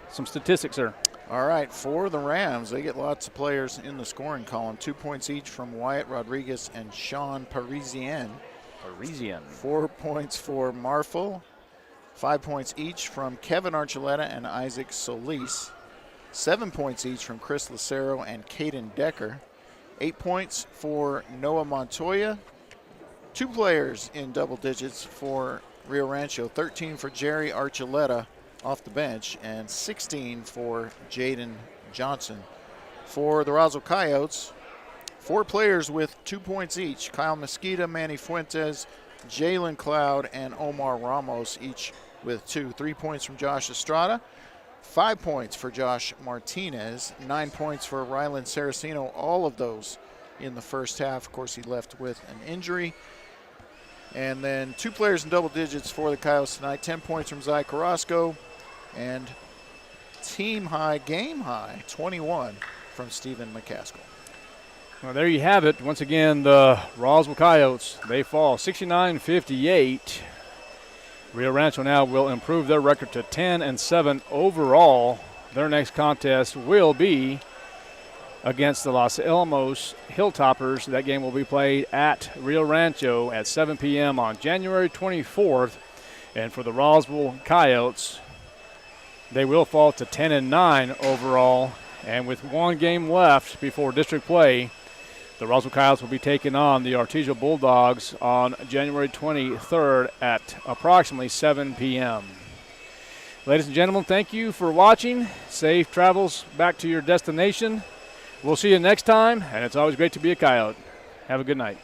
some statistics, sir. All right, for the Rams, they get lots of players in the scoring column. 2 points each from Wyatt Rodriguez and Sean Parisian. 4 points for Marfel. 5 points each from Kevin Archuleta and Isaac Solis. 7 points each from Chris Lucero and Caden Decker. 8 points for Noah Montoya. 2 players in double digits for Rio Rancho. 13 for Jerry Archuleta off the bench and 16 for Jaden Johnson. For the Roswell Coyotes, 4 players with 2 points each. Kyle Mesquita, Manny Fuentes, Jalen Cloud, and Omar Ramos, each with 2. 3 points from Josh Estrada, 5 points for Josh Martinez, 9 points for Rylan Saraceno, all of those in the first half. Of course, he left with an injury. And then 2 players in double digits for the Coyotes tonight. 10 points from Zy Carrasco, and team high, game high, 21 from Stephen McCaskill. Well, there you have it. Once again, the Roswell Coyotes, they fall 69-58. Rio Rancho now will improve their record to 10-7 overall. Their next contest will be against the Los Alamos Hilltoppers. That game will be played at Rio Rancho at 7 p.m. on January 24th. And for the Roswell Coyotes, they will fall to 10-9 overall. And with 1 game left before district play, the Roswell Coyotes will be taking on the Artesia Bulldogs on January 23rd at approximately 7 p.m. Ladies and gentlemen, thank you for watching. Safe travels back to your destination. We'll see you next time, and it's always great to be a Coyote. Have a good night.